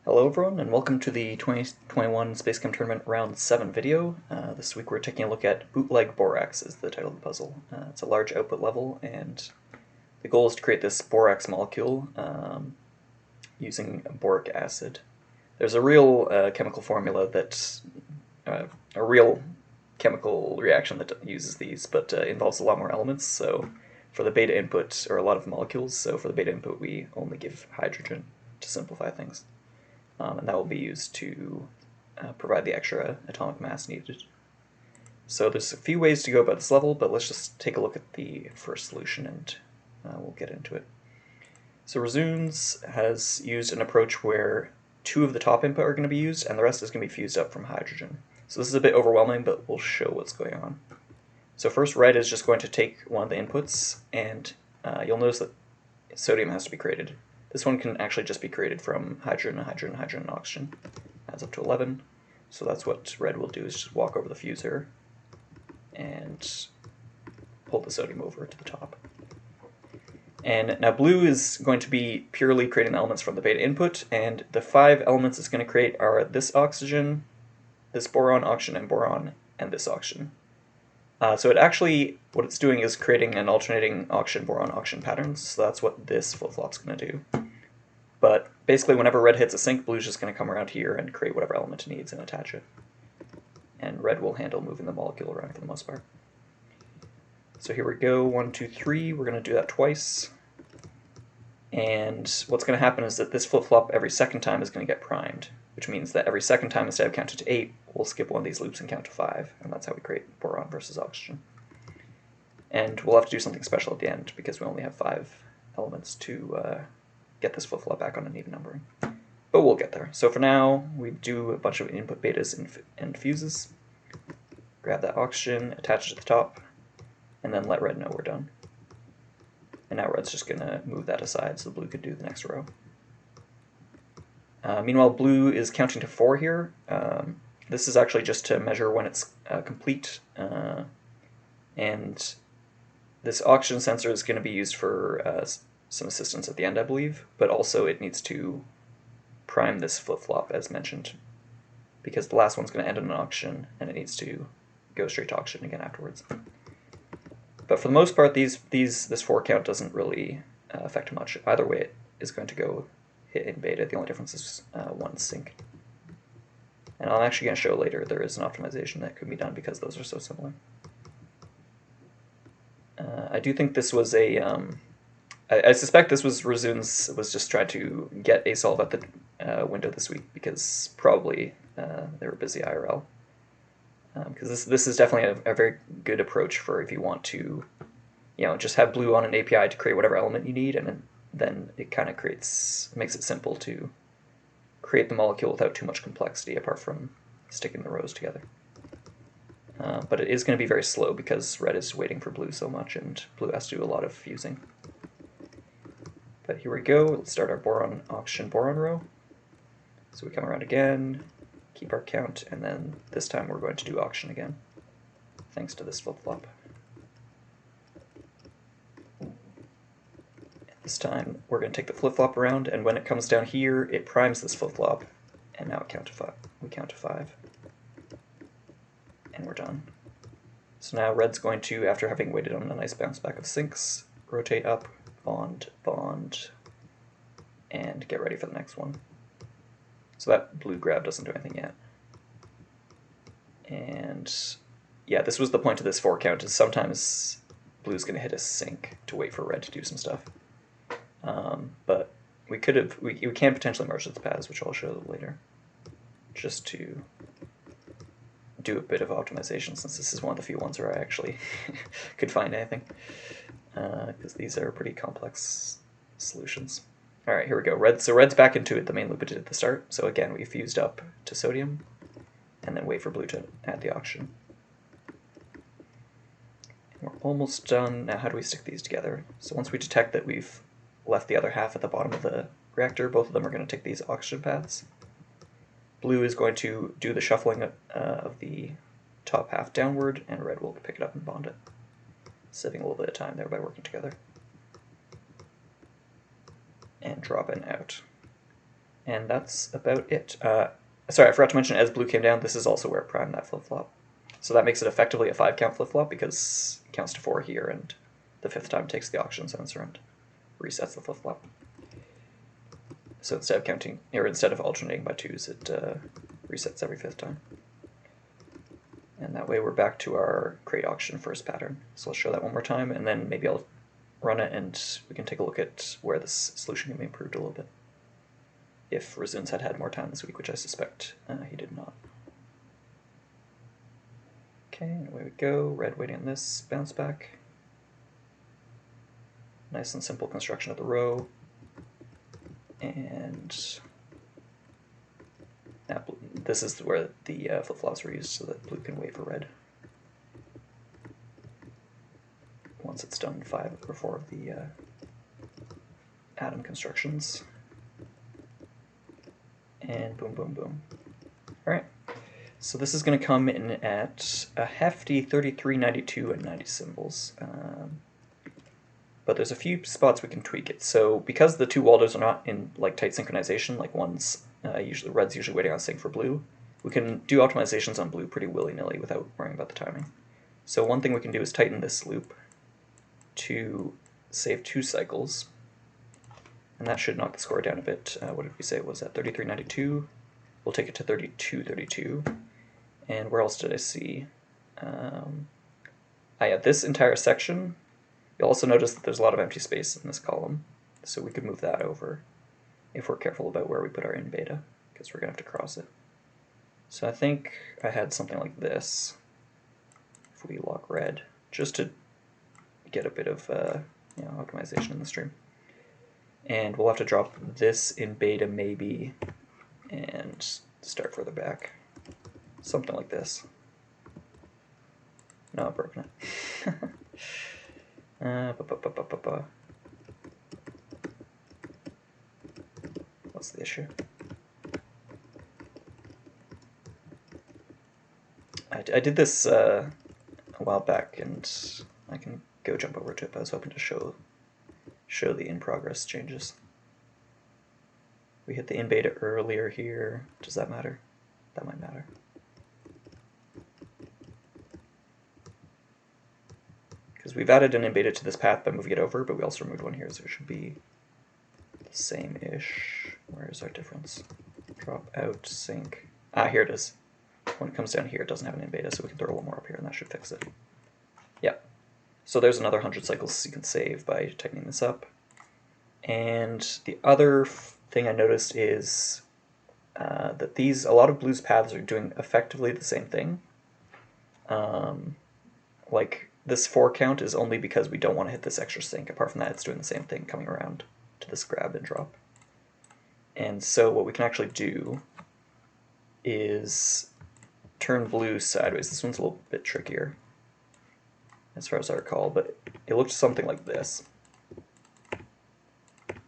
Hello everyone, and welcome to the 2021 SpaceChem Tournament Round 7 video. This week we're taking a look at Bootleg Borax is the title of the puzzle. It's a large output level, and the goal is to create this borax molecule using boric acid. There's a real chemical formula that's a real chemical reaction that uses these, but involves a lot more elements. So for the beta input, or a lot of molecules, so for the beta input we only give hydrogen to simplify things. And that will be used to provide the extra atomic mass needed. So there's a few ways to go about this level, but let's just take a look at the first solution and we'll get into it. So Razoons has used an approach where 2 of the top input are going to be used and the rest is going to be fused up from hydrogen. So this is a bit overwhelming, but we'll show what's going on. So first, red is just going to take one of the inputs, and you'll notice that sodium has to be created. This one can actually just be created from hydrogen, hydrogen, hydrogen, and oxygen. Adds up to 11. So that's what red will do, is just walk over the fuser and pull the sodium over to the top. And now blue is going to be purely creating elements from the beta input, and the 5 elements it's going to create are this oxygen, this boron, oxygen, and boron, and this oxygen. So it actually, what it's doing is creating an alternating oxygen-boron-oxygen pattern, so that's what this flip-flop's going to do. But basically whenever red hits a sink, blue's just going to come around here and create whatever element it needs and attach it. And red will handle moving the molecule around for the most part. So here we go, 1, 2, 3, we're going to do that twice. And what's going to happen is that this flip-flop every second time is going to get primed, which means that every second time, instead of counting to 8, we'll skip one of these loops and count to 5, and that's how we create boron versus oxygen. And we'll have to do something special at the end, because we only have 5 elements to get this flip-flop back on an even numbering. But we'll get there. So for now, we do a bunch of input betas and fuses, grab that oxygen, attach it to the top, and then let red know we're done. And now red's just going to move that aside so blue could do the next row. Meanwhile, blue is counting to 4 here. This is actually just to measure when it's complete. And this oxygen sensor is going to be used for some assistance at the end, I believe. But also it needs to prime this flip-flop, as mentioned, because the last one's going to end in an oxygen, and it needs to go straight to oxygen again afterwards. But for the most part, this 4 count doesn't really affect much. Either way, it is going to go hit in beta. The only difference is 1 sync. And I'm actually going to show later there is an optimization that could be done because those are so similar. I do think this was a... I suspect this was Razoons was just trying to get a solve at the window this week because probably they were busy IRL. Because this is definitely a very good approach for if you want to, just have blue on an API to create whatever element you need, and then it kind of makes it simple to create the molecule without too much complexity apart from sticking the rows together. But it is going to be very slow because red is waiting for blue so much, and blue has to do a lot of fusing. But here we go. Let's start our boron, oxygen, boron row. So we come around again, keep our count, and then this time we're going to do oxygen again, thanks to this flip-flop. This time we're going to take the flip-flop around, and when it comes down here, it primes this flip-flop, and now we count to 5. And we're done. So now red's going to, after having waited on a nice bounce back of sinks, rotate up, bond, bond, and get ready for the next one. So that blue grab doesn't do anything yet. And yeah, this was the point of this 4 count, is sometimes blue's going to hit a sink to wait for red to do some stuff. But we can potentially merge its paths, which I'll show later, just to do a bit of optimization, since this is one of the few ones where I actually could find anything, because these are pretty complex solutions. Alright, here we go. So red's back into it, the main loop it did at the start. So again, we fused up to sodium, and then wait for blue to add the oxygen. And we're almost done. Now how do we stick these together? So once we detect that we've left the other half at the bottom of the reactor, both of them are going to take these oxygen paths. Blue is going to do the shuffling of the top half downward, and red will pick it up and bond it, saving a little bit of time there by working together. And drop in out. And that's about it. Sorry, I forgot to mention, as blue came down, this is also where it primed that flip-flop. So that makes it effectively a 5-count flip-flop because it counts to 4 here, and the 5th time takes the auction sensor and resets the flip-flop. So instead of counting, or instead of alternating by 2s, it resets every 5th time. And that way we're back to our crate auction first pattern. So I'll show that one more time, and then maybe I'll run it and we can take a look at where this solution can be improved a little bit. If Razuns had had more time this week, which I suspect he did not. Okay, and away we go. Red waiting on this, bounce back. Nice and simple construction of the row. And this is where the flip-flops were used so that blue can wait for red. Once it's done 5 or 4 of the atom constructions. And boom, boom, boom. Alright, so this is going to come in at a hefty 33, 92, and 90 symbols. But there's a few spots we can tweak it. So because the 2 Waldos are not in like tight synchronization, like one's red's usually waiting on sync for blue, we can do optimizations on blue pretty willy-nilly without worrying about the timing. So one thing we can do is tighten this loop to save 2 cycles, and that should knock the score down a bit. What did we say it was at? 33.92. We'll take it to 32.32. And where else did I see? I have this entire section. You'll also notice that there's a lot of empty space in this column, so we could move that over if we're careful about where we put our in beta, because we're going to have to cross it. So I think I had something like this, if we lock red, just to get a bit of optimization in the stream. And we'll have to drop this in beta maybe, and start further back. Something like this. No, I've broken it. What's the issue? I did this a while back, and I can go jump over to it, but I was hoping to show the in-progress changes. We hit the in beta earlier here. Does that matter? That might matter. Because we've added an in beta to this path by moving it over, but we also removed one here, so it should be the same-ish. Where is our difference? Drop out, sync. Ah, here it is. When it comes down here, it doesn't have an in beta, so we can throw a little more up here, and that should fix it. Yep. So there's another 100 cycles you can save by tightening this up. And the other thing I noticed is that a lot of blues paths are doing effectively the same thing. Like this 4 count is only because we don't want to hit this extra sync. Apart from that, it's doing the same thing, coming around to this grab and drop. And so what we can actually do is turn blue sideways. This one's a little bit trickier, as far as I recall, but it looked something like this.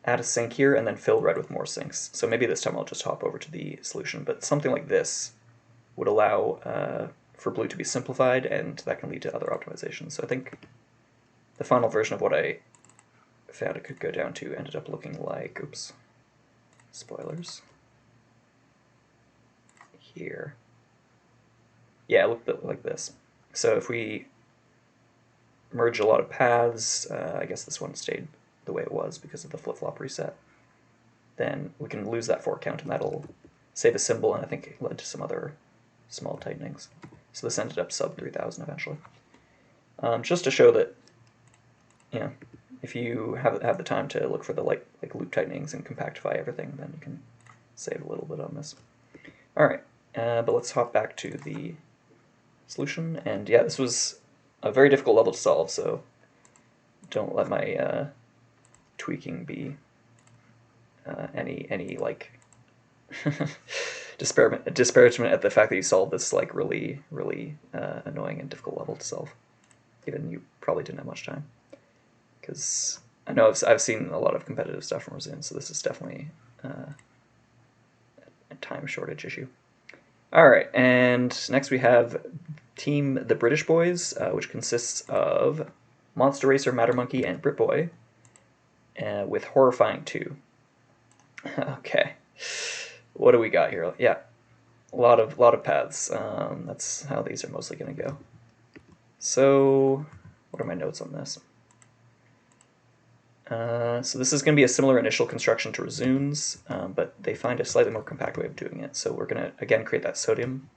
Add a sync here, and then fill red with more syncs. So maybe this time I'll just hop over to the solution, but something like this would allow for blue to be simplified, and that can lead to other optimizations. So I think the final version of what I found it could go down to ended up looking like, oops, spoilers, here. Yeah, it looked a bit like this. So if we merge a lot of paths, I guess this one stayed the way it was because of the flip-flop reset, then we can lose that 4 count, and that'll save a symbol, and I think it led to some other small tightenings. So this ended up sub 3000 eventually. Just to show that, if you have the time to look for the like loop tightenings and compactify everything, then you can save a little bit on this. All right, but let's hop back to the solution. And yeah, this was a very difficult level to solve, so don't let my tweaking be any like disparagement at the fact that you solved this like really annoying and difficult level to solve, even you probably didn't have much time. Because I know I've seen a lot of competitive stuff from Razun, so this is definitely a time shortage issue. All right, and next we have Team the British Boys, which consists of Monster Racer, Matter Monkey, and Brit Boy, with Horrifying 2. Okay. what do we got here? Yeah, a lot of paths. That's how these are mostly going to go. So what are my notes on this? So this is going to be a similar initial construction to Razoon's, but they find a slightly more compact way of doing it. So we're going to, again, create that sodium.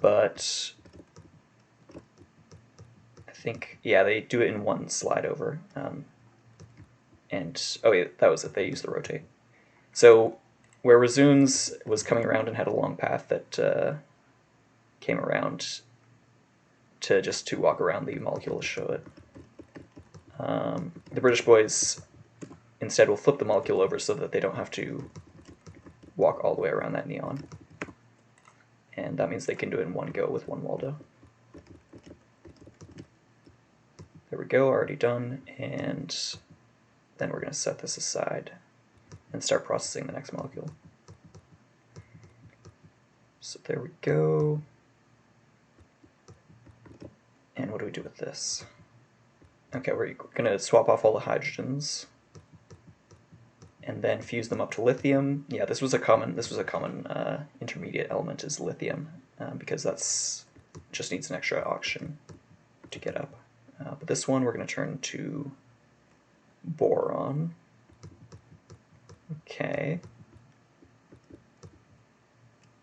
But I think, yeah, they do it in one slide over. And, oh yeah, that was it. They used the rotate. So where Razoon's was coming around and had a long path that came around to walk around the molecule to show it. The British boys instead will flip the molecule over so that they don't have to walk all the way around that neon. And that means they can do it in one go with one Waldo. There we go, already done. And then we're going to set this aside and start processing the next molecule. So there we go. And what do we do with this? Okay, we're going to swap off all the hydrogens and then fuse them up to lithium. Yeah, this was a common intermediate element is lithium because that's just needs an extra oxygen to get up. But this one we're going to turn to boron. Okay.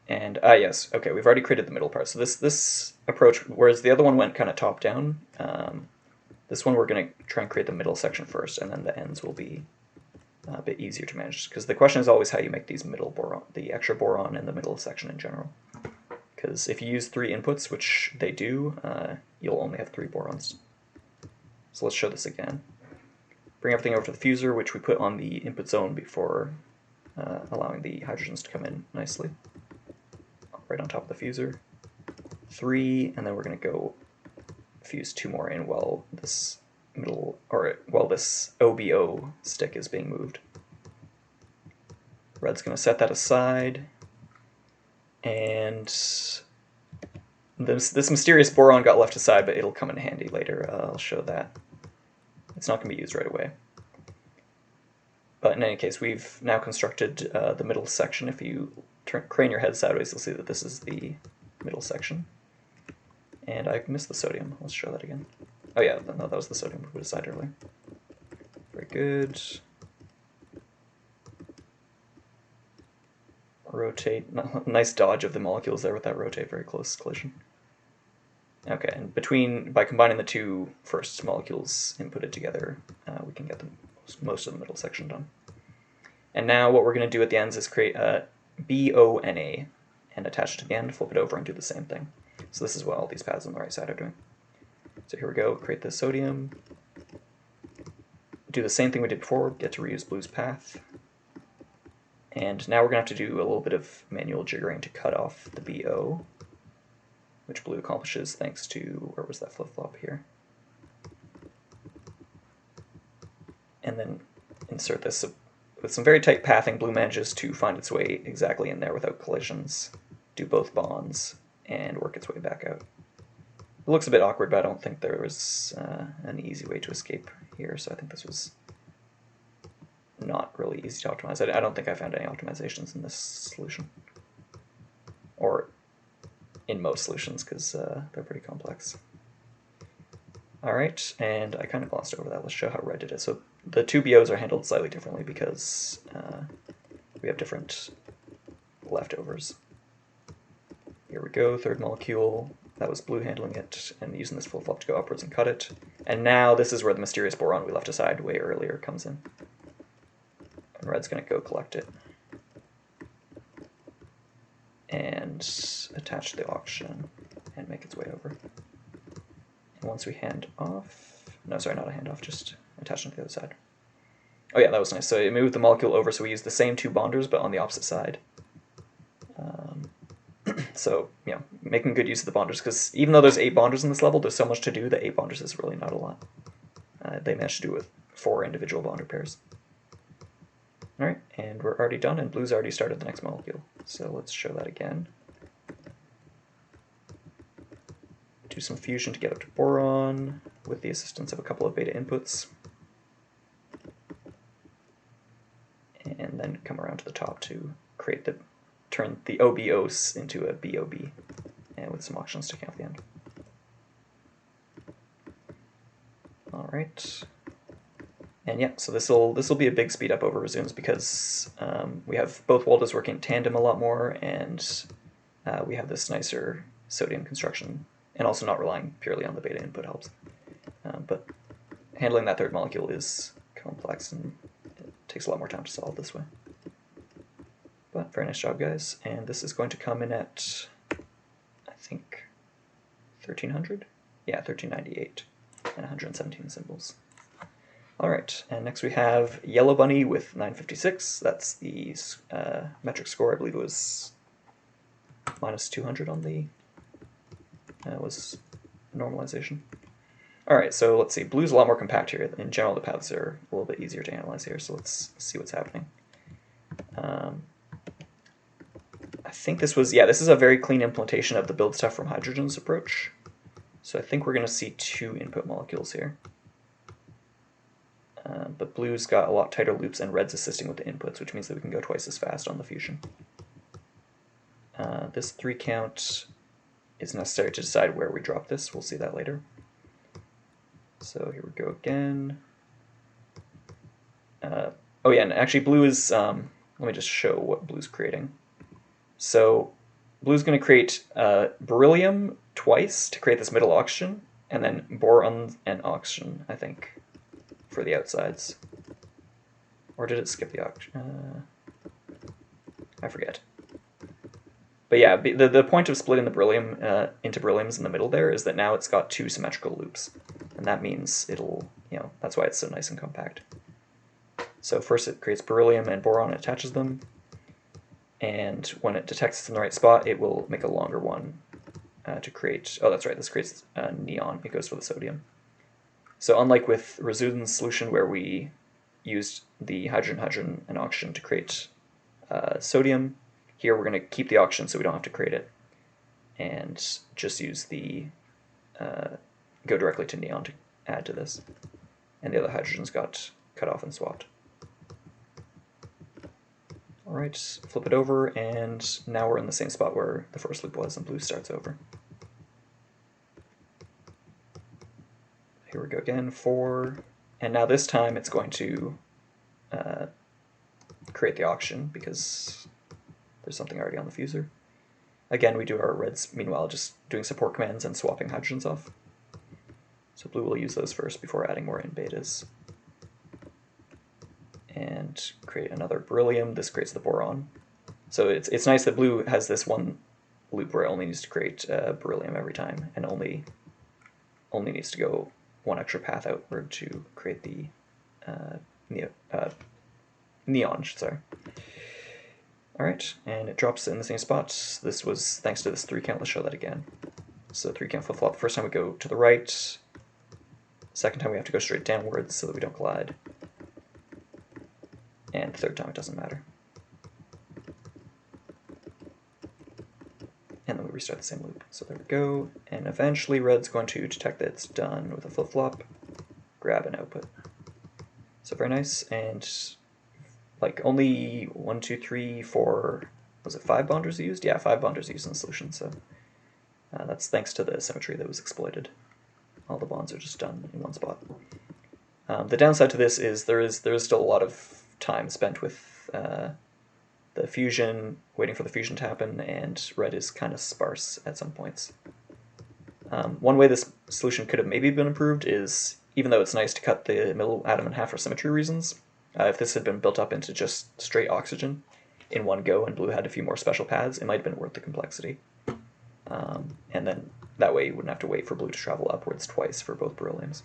And yes, okay, we've already created the middle part. So this approach, whereas the other one went kind of top down, this one we're going to try and create the middle section first, and then the ends will be a bit easier to manage. Because the question is always how you make these middle boron, the extra boron in the middle section in general. Because if you use 3 inputs, which they do, you'll only have 3 borons. So let's show this again. Bring everything over to the fuser, which we put on the input zone before allowing the hydrogens to come in nicely. Right on top of the fuser. 3, and then we're going to go fuse 2 more in while this this OBO stick is being moved. Red's going to set that aside, and this mysterious boron got left aside, but it'll come in handy later. I'll show that. It's not going to be used right away. But in any case, we've now constructed the middle section. If you crane your head sideways, you'll see that this is the middle section. And I missed the sodium. Let's show that again. Oh yeah, no, that was the sodium we put aside earlier. Very good. Rotate. Nice dodge of the molecules there with that rotate. Very close collision. Okay, and by combining the 2 first molecules inputted together, we can get most of the middle section done. And now what we're going to do at the ends is create a BONA and attach it to the end, flip it over, and do the same thing. So this is what all these paths on the right side are doing. So here we go, create the sodium, do the same thing we did before, get to reuse blue's path. And now we're going to have to do a little bit of manual jiggering to cut off the BO, which blue accomplishes thanks to, where was that flip-flop here? And then insert this. With some very tight pathing, blue manages to find its way exactly in there without collisions, do both bonds, and work its way back out. It looks a bit awkward, but I don't think there was an easy way to escape here, so I think this was not really easy to optimize. I don't think I found any optimizations in this solution. Or in most solutions, because they're pretty complex. Alright, and I kind of glossed over that. Let's show how red did it. So the 2 BOs are handled slightly differently because we have different leftovers. Here we go, 3rd molecule. That was blue handling it and using this flip-flop to go upwards and cut it. And now this is where the mysterious boron we left aside way earlier comes in. And red's going to go collect it. And attach the oxygen and make its way over. And once we hand off, no, sorry, not a handoff, just attach it to the other side. Oh yeah, that was nice. So it moved the molecule over, so we used the same 2 bonders, but on the opposite side. So, you know, making good use of the bonders, because even though there's 8 bonders in this level, there's so much to do that 8 bonders is really not a lot. They managed to do it with 4 individual bonder pairs. Alright, and we're already done, and blue's already started the next molecule. So let's show that again. Do some fusion to get up to boron with the assistance of a couple of beta inputs. And then come around to the top to create turn the OBOs into a BOB, and with some oxygen sticking out the end. All right. And yeah, so this will be a big speed up over resumes because we have both waldos working in tandem a lot more, and we have this nicer sodium construction, and also not relying purely on the beta input helps. But handling that third molecule is complex, and it takes a lot more time to solve this way. But very nice job, guys. And this is going to come in at, I think, 1300? Yeah, 1398 and 117 symbols. Alright, and next we have YellowBunny with 956. That's the metric score. I believe it was minus 200 on the was normalization. Alright, so let's see. Blue's a lot more compact here. In general, the paths are a little bit easier to analyze here, so let's see what's happening. I think this was, yeah, this is a very clean implementation of the build stuff from hydrogen's approach. So I think we're going to see 2 input molecules here. But blue's got a lot tighter loops, and red's assisting with the inputs, which means that we can go twice as fast on the fusion. This 3 count is necessary to decide where we drop this. We'll see that later. So here we go again. Oh yeah, and actually blue is, let me just show what blue's creating. So blue's going to create beryllium twice to create this middle oxygen, and then boron and oxygen, I think, for the outsides. Or did it skip the oxygen? I forget. But yeah, the point of splitting the beryllium into berylliums in the middle there is that now it's got 2 symmetrical loops. And that means it'll, that's why it's so nice and compact. So first it creates beryllium and boron and attaches them. And when it detects it's in the right spot, it will make a longer one to create, oh that's right, this creates neon. It goes for the sodium. So unlike with Razudin's solution where we used the hydrogen, and oxygen to create sodium, here we're going to keep the oxygen so we don't have to create it, and just use the, go directly to neon to add to this. And the other hydrogens got cut off and swapped. Alright, flip it over, and now we're in the same spot where the first loop was, and blue starts over. Here we go again, 4, and now this time it's going to create the oxygen because there's something already on the fuser. Again, we do our reds, meanwhile, just doing support commands and swapping hydrogens off. So blue will use those first before adding more in betas. And create another beryllium. This creates the boron. So it's nice that blue has this one loop where it only needs to create beryllium every time, and only needs to go 1 extra path outward to create the neon. Sorry. All right, and it drops in the same spot. This was thanks to this 3 count. Let's show that again. So 3 count flip flop. The first time we go to the right. Second time we have to go straight downwards so that we don't collide. And the third time it doesn't matter. And then we restart the same loop. So there we go. And eventually red's going to detect that it's done with a flip-flop, grab an output. So very nice. And like only 1, 2, 3, 4, was it 5 bonders used? Yeah, 5 bonders used in the solution. So that's thanks to the symmetry that was exploited. All the bonds are just done in one spot. The downside to this is there is still a lot of time spent with the fusion, waiting for the fusion to happen, and red is kind of sparse at some points. One way this solution could have maybe been improved is, even though it's nice to cut the middle atom in half for symmetry reasons, if this had been built up into just straight oxygen in one go and blue had a few more special paths, it might have been worth the complexity. And then that way you wouldn't have to wait for blue to travel upwards twice for both berylliums.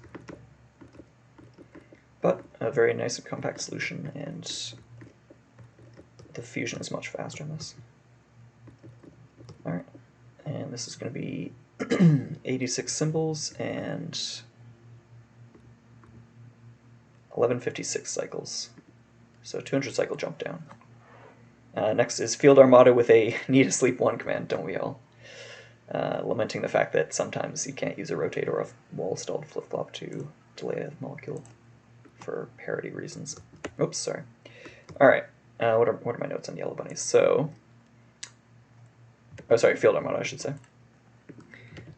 But a very nice and compact solution, and the fusion is much faster in this. Alright, and this is going to be 86 symbols and 1156 cycles. So 200 cycle jump down. Next is Field Armada with a need to sleep 1 command, don't we all? Lamenting the fact that sometimes you can't use a rotate or a wall stalled flip-flop to delay a molecule for parity reasons. Oops, sorry. Alright, what are my notes on YellowBunny? So, oh sorry, Field Armada I should say.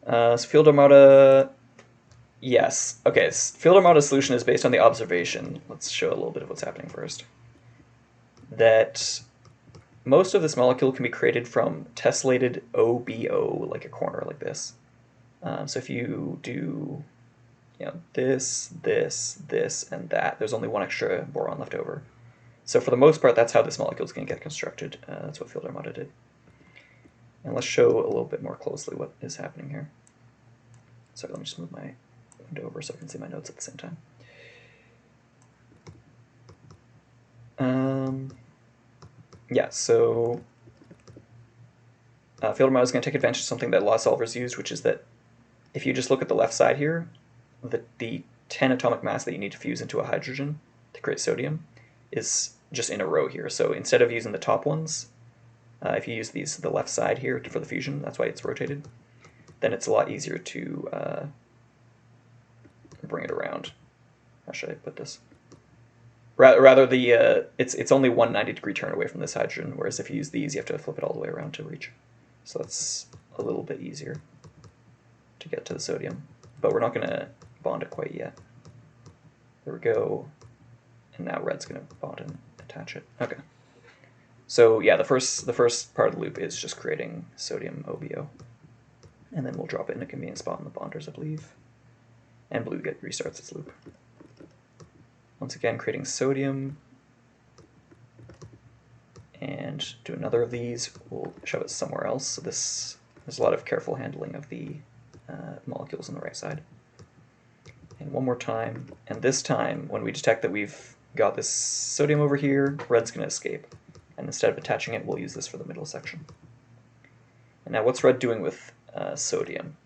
So Field Armada, yes. Okay, Field Armada's solution is based on the observation. Let's show a little bit of what's happening first. That most of this molecule can be created from tessellated OBO, like a corner like this. So if you do, this, and that, there's only one extra boron left over. So for the most part, that's how this molecule is going to get constructed. That's what Field Armada did. And let's show a little bit more closely what is happening here. Sorry, let me just move my window over so I can see my notes at the same time. Yeah, so Field Armada is going to take advantage of something that law solvers used, which is that if you just look at the left side here, the 10 atomic mass that you need to fuse into a hydrogen to create sodium is just in a row here. So instead of using the top ones, if you use the left side here for the fusion, that's why it's rotated, then it's a lot easier to bring it around. How should I put this? Rather, it's only 190-degree turn away from this hydrogen, whereas if you use these, you have to flip it all the way around to reach. So that's a little bit easier to get to the sodium, but we're not going to bond it quite yet. There we go, and now red's going to bond and attach it. Okay. So yeah, the first part of the loop is just creating sodium OBO, and then we'll drop it in a convenient spot in the bonders, I believe, and blue restarts its loop. Once again, creating sodium, and do another of these. We'll shove it somewhere else. So there's a lot of careful handling of the molecules on the right side. And one more time, and this time, when we detect that we've got this sodium over here, red's going to escape. And instead of attaching it, we'll use this for the middle section. And now what's red doing with sodium?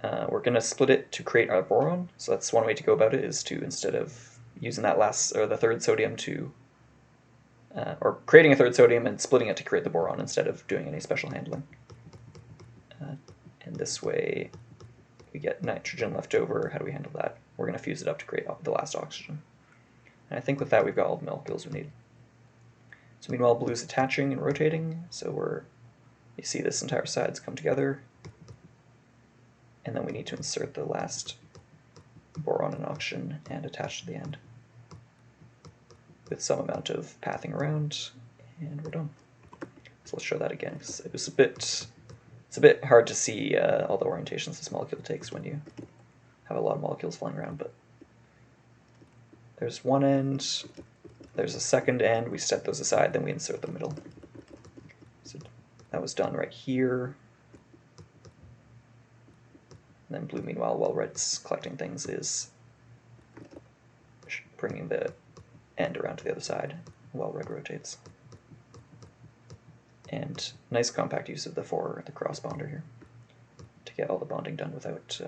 We're going to split it to create our boron. So that's one way to go about it, is to, instead of using that the third sodium to, or creating a third sodium and splitting it to create the boron instead of doing any special handling. And this way we get nitrogen left over. How do we handle that? We're going to fuse it up to create the last oxygen. And I think with that we've got all the molecules we need. So meanwhile, blue's attaching and rotating, so you see this entire side's come together, and then we need to insert the last boron and oxygen and attach to the end with some amount of pathing around, and we're done. So let's show that again, because it's a bit hard to see all the orientations this molecule takes when you have a lot of molecules flying around, but there's one end. There's a second end, we set those aside, then we insert the middle. So that was done right here. And then blue, meanwhile, while red's collecting things, is bringing the end around to the other side while red rotates. And nice compact use of the cross bonder here to get all the bonding done without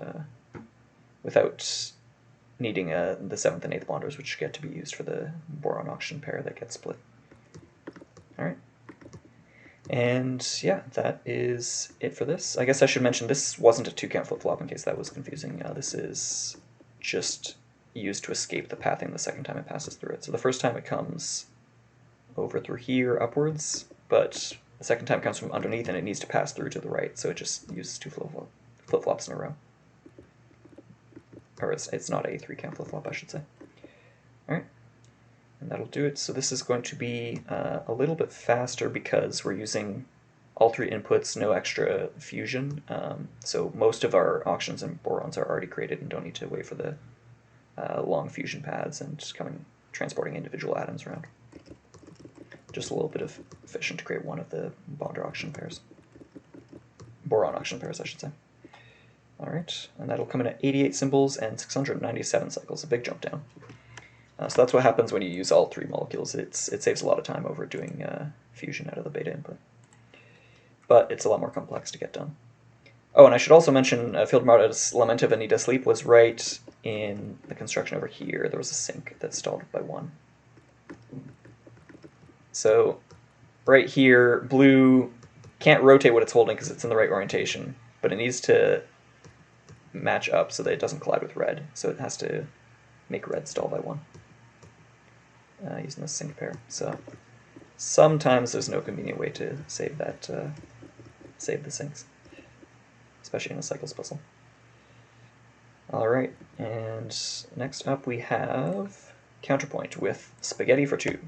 needing the 7th and 8th bonders, which get to be used for the boron-oxygen pair that gets split. Alright. And yeah, that is it for this. I guess I should mention this wasn't a 2-count flip-flop in case that was confusing. This is just used to escape the pathing the second time it passes through it. So the first time it comes over through here upwards, but the second time it comes from underneath and it needs to pass through to the right, so it just uses 2 flip-flops in a row. Or it's not a 3-count flip-flop, I should say. Alright, and that'll do it. So this is going to be a little bit faster because we're using all 3 inputs, no extra fusion. So most of our oxygens and borons are already created and don't need to wait for the long fusion paths and transporting individual atoms around. Just a little bit of fission to create one of the bonder oxygen pairs. Boron oxygen pairs, I should say. Alright, and that'll come in at 88 symbols and 697 cycles, a big jump down. So that's what happens when you use all 3 molecules. It saves a lot of time over doing fusion out of the beta input. But it's a lot more complex to get done. Oh, and I should also mention Field Armada's Lament of Anita Sleep was right in the construction over here. There was a sink that stalled by 1. So right here, blue can't rotate what it's holding because it's in the right orientation, but it needs to match up so that it doesn't collide with red, so it has to make red stall by 1. using this sync pair. So sometimes there's no convenient way to save that, save the syncs, especially in a cycles puzzle. Alright, and next up we have Counterpoint with Spaghetti for 2.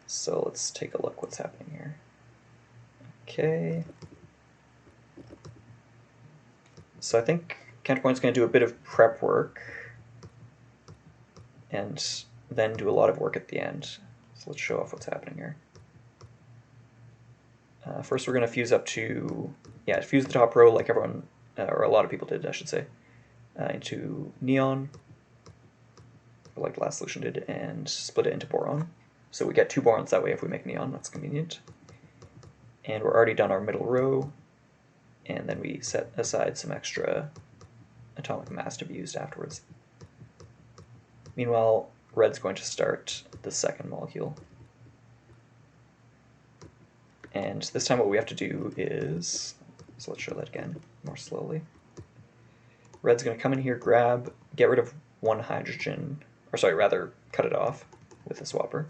So let's take a look what's happening here. Okay. So I think Counterpoint's going to do a bit of prep work and then do a lot of work at the end. So let's show off what's happening here. First we're going to fuse up to, fuse the top row like everyone, or a lot of people did, I should say, into neon, like the last solution did, and split it into boron. So we get 2 borons that way if we make neon, that's convenient. And we're already done our middle row, and then we set aside some extra atomic mass to be used afterwards. Meanwhile, red's going to start the second molecule. And this time what we have to do is, so let's show that again more slowly. Red's going to come in here, get rid of 1 hydrogen, or sorry, rather cut it off with a swapper.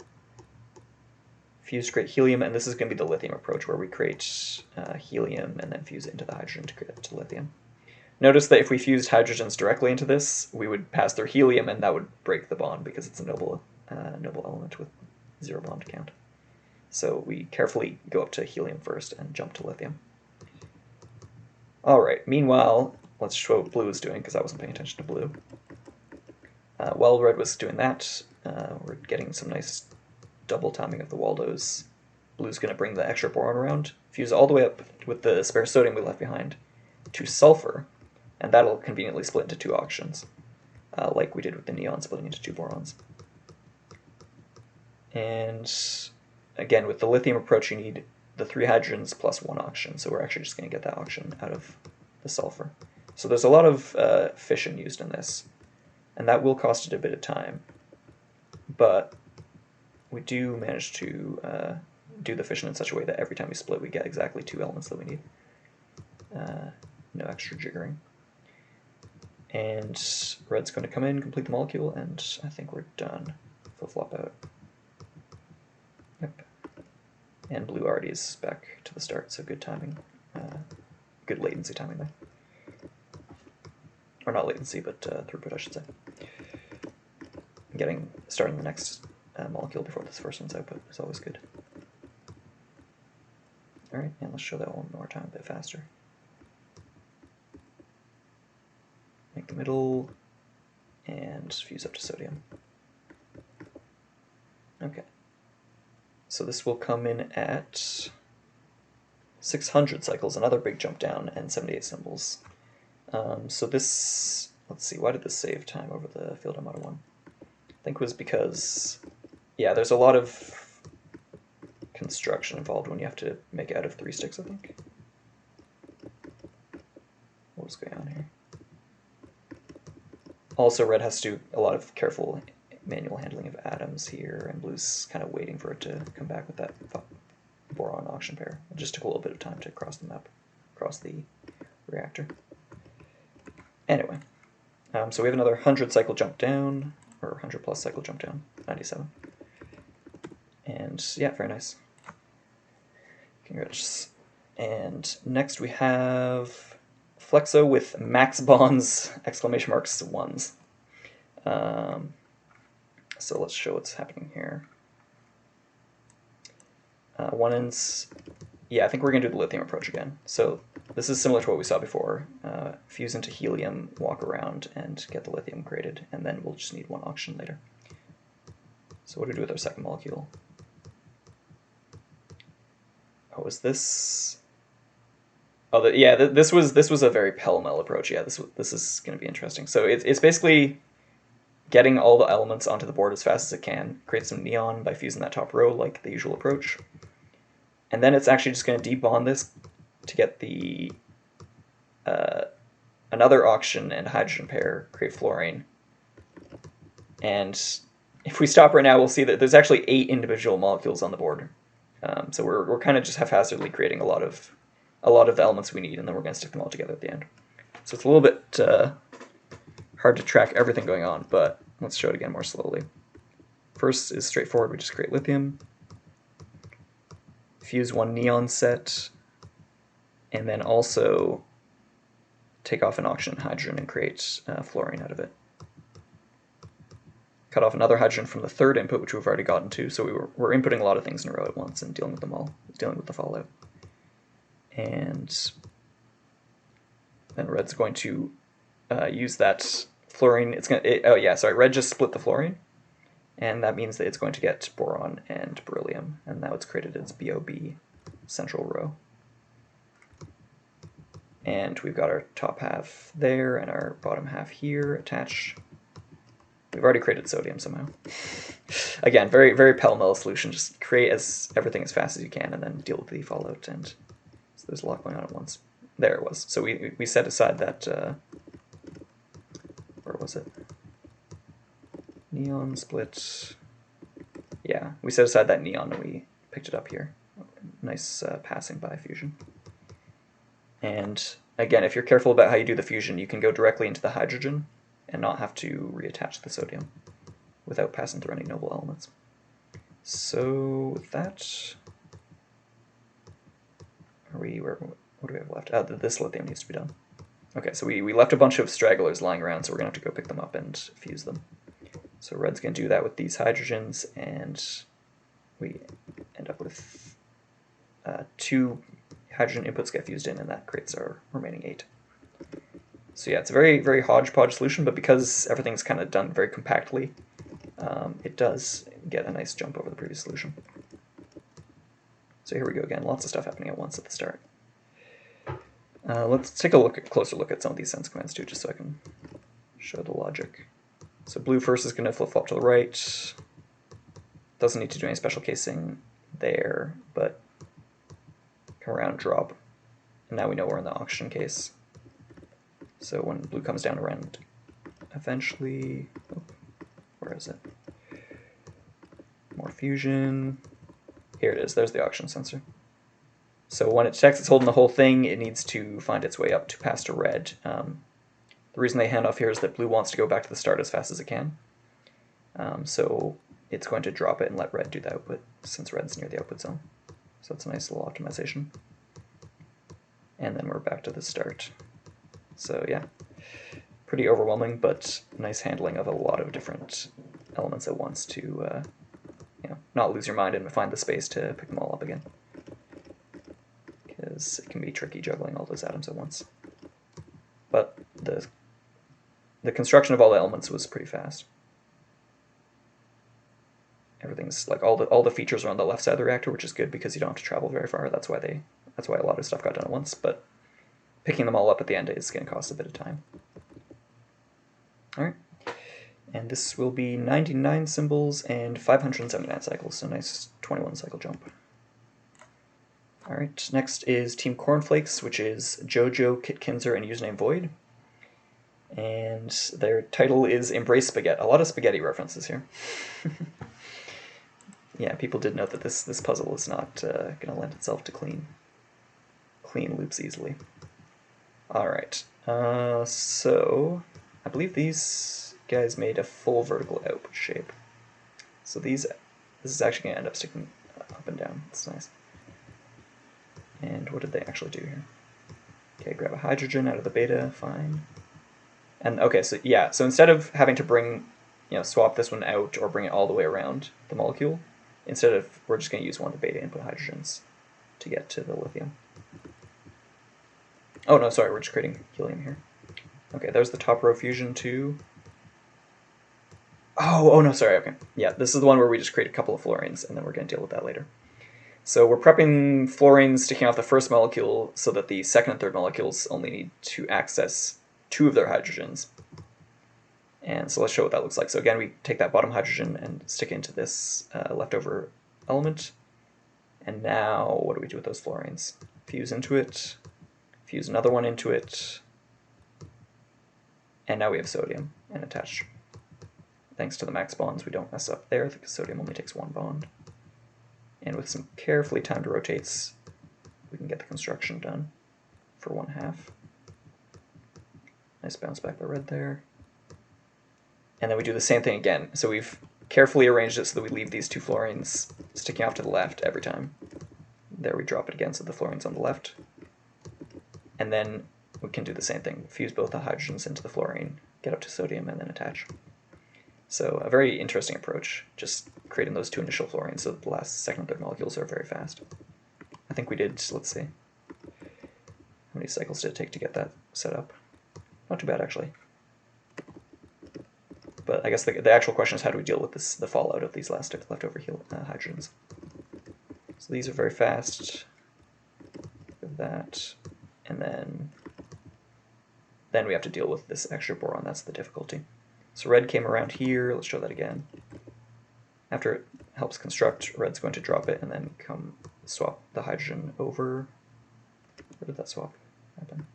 Fuse to create helium, and this is going to be the lithium approach where we create helium and then fuse it into the hydrogen to create lithium. Notice that if we fused hydrogens directly into this, we would pass through helium and that would break the bond because it's a noble element with 0 bond count. So we carefully go up to helium first and jump to lithium. Alright, meanwhile, let's show what blue is doing because I wasn't paying attention to blue. While red was doing that, we're getting some nice double timing of the waldos. Blue's going to bring the extra boron around, fuse all the way up with the spare sodium we left behind to sulfur, and that'll conveniently split into 2 oxygens, like we did with the neon splitting into 2 borons. And again, with the lithium approach, you need the 3 hydrogens plus 1 oxygen, so we're actually just going to get that oxygen out of the sulfur. So there's a lot of fission used in this, and that will cost it a bit of time, but we do manage to do the fission in such a way that every time we split we get exactly 2 elements that we need. No extra jiggering. And red's going to come in, complete the molecule, and I think we're done. Flip-flop out. Yep. And blue already is back to the start, so good timing. Good latency timing there. Or not latency, but throughput, I should say. Starting the next molecule before this first one's output is always good. Alright, and let's show that one more time a bit faster. Make the middle, and fuse up to sodium. Okay. So this will come in at 600 cycles, another big jump down, and 78 symbols. So this, let's see, why did this save time over the field I'm out of 1? I think it was because, there's a lot of construction involved when you have to make it out of 3 sticks, I think. What was going on here? Also, red has to do a lot of careful manual handling of atoms here, and blue's kind of waiting for it to come back with that boron oxygen pair. It just took a little bit of time to cross the map, across the reactor. Anyway, so we have another 100 cycle jump down, or 100 plus cycle jump down, 97. And yeah, very nice. Congrats. And next we have Flexo with max bonds, exclamation marks, 1s. So let's show what's happening here. 1ns, I think we're going to do the lithium approach again. So this is similar to what we saw before. Fuse into helium, walk around, and get the lithium created, and then we'll just need 1 oxygen later. So what do we do with our second molecule? Oh, is this... Oh, this was a very pell-mell approach. Yeah, this is going to be interesting. So it's basically getting all the elements onto the board as fast as it can, create some neon by fusing that top row like the usual approach, and then it's actually just going to debond this to get the another oxygen and hydrogen pair, create fluorine. And if we stop right now, we'll see that there's actually 8 individual molecules on the board. So we're kind of just haphazardly creating a lot of the elements we need, and then we're going to stick them all together at the end. So it's a little bit hard to track everything going on, but let's show it again more slowly. first is straightforward. We just create lithium, fuse one neon set, and then also take off an oxygen and hydrogen and create fluorine out of it. Cut off another hydrogen from the third input, which we've already gotten to, so we're inputting a lot of things in a row at once and dealing with them all, dealing with the fallout. And then red's going to use that fluorine. Red just split the fluorine, and that means that it's going to get boron and beryllium, and now it's created its BOB central row. And we've got our top half there and our bottom half here attached. We've already created sodium somehow. Again, very, very pell-mell solution. Just create everything as fast as you can and then deal with the fallout. And so there's a lot going on at once. There it was. So we set aside that, where was it? Neon split. Yeah, we set aside that neon and we picked it up here. Nice passing by fusion. And again, if you're careful about how you do the fusion, you can go directly into the hydrogen and not have to reattach the sodium without passing through any noble elements. So with that, what do we have left? This lithium needs to be done. Okay, so we left a bunch of stragglers lying around, so we're going to have to go pick them up and fuse them. So red's going to do that with these hydrogens, and we end up with 2 hydrogen inputs get fused in, and that creates our remaining 8. So yeah, it's a very, very hodgepodge solution, but because everything's kind of done very compactly, it does get a nice jump over the previous solution. So here we go again, lots of stuff happening at once at the start. Let's take a closer look at some of these sense commands too, just so I can show the logic. So blue first is going to flip-flop to the right. Doesn't need to do any special casing there, but come around, drop. And now we know we're in the oxygen case. So when blue comes down around, eventually, where is it? More fusion. Here it is, there's the oxygen sensor. So when it checks it's holding the whole thing, it needs to find its way up to pass to red. The reason they hand off here is that blue wants to go back to the start as fast as it can. So it's going to drop it and let red do the output, since red's near the output zone. So it's a nice little optimization. And then we're back to the start. So yeah, pretty overwhelming, but nice handling of a lot of different elements at once to not lose your mind and find the space to pick them all up again. Because it can be tricky juggling all those atoms at once. But the construction of all the elements was pretty fast. Everything's like all the features are on the left side of the reactor, which is good because you don't have to travel very far. That's why a lot of stuff got done at once. But picking them all up at the end is going to cost a bit of time. All right, and this will be 99 symbols and 579 cycles, so nice 21 cycle jump. All right, next is Team Cornflakes, which is Jojo, Kit Kinzer, and username Void. And their title is Embrace Spaghetti. A lot of spaghetti references here. Yeah, people did note that this puzzle is not going to lend itself to clean loops easily. All right, so I believe these guys made a full vertical output shape. So this is actually going to end up sticking up and down. That's nice. And what did they actually do here? Okay, grab a hydrogen out of the beta, fine. And okay, so yeah, so instead of having to swap this one out or bring it all the way around the molecule, we're just going to use one of the beta input hydrogens to get to the lithium. Oh no, sorry, we're just creating helium here. Okay, there's the top row fusion too. Oh no, sorry, okay. Yeah, this is the one where we just create a couple of fluorines, and then we're going to deal with that later. So we're prepping fluorines sticking off the first molecule so that the second and third molecules only need to access 2 of their hydrogens. And so let's show what that looks like. So again, we take that bottom hydrogen and stick it into this leftover element. And now, what do we do with those fluorines? Fuse into it, fuse another one into it, and now we have sodium and attach. Thanks to the max bonds, we don't mess up there because sodium only takes 1 bond. And with some carefully timed rotates, we can get the construction done for 1/2. Nice bounce back by red there. And then we do the same thing again. So we've carefully arranged it so that we leave these two fluorines sticking off to the left every time. There we drop it again so the fluorine's on the left. And then we can do the same thing. Fuse both the hydrogens into the fluorine, get up to sodium, and then attach. So a very interesting approach, just creating those two initial fluorines so that the last second and third molecules are very fast. I think we did, let's see, how many cycles did it take to get that set up? Not too bad, actually. But I guess the actual question is how do we deal with the fallout of these leftover hydrogens. So these are very fast. With that, and then we have to deal with this extra boron. That's the difficulty. So red came around here. Let's show that again. After it helps construct, red's going to drop it and then come swap the hydrogen over. Where did that swap happen?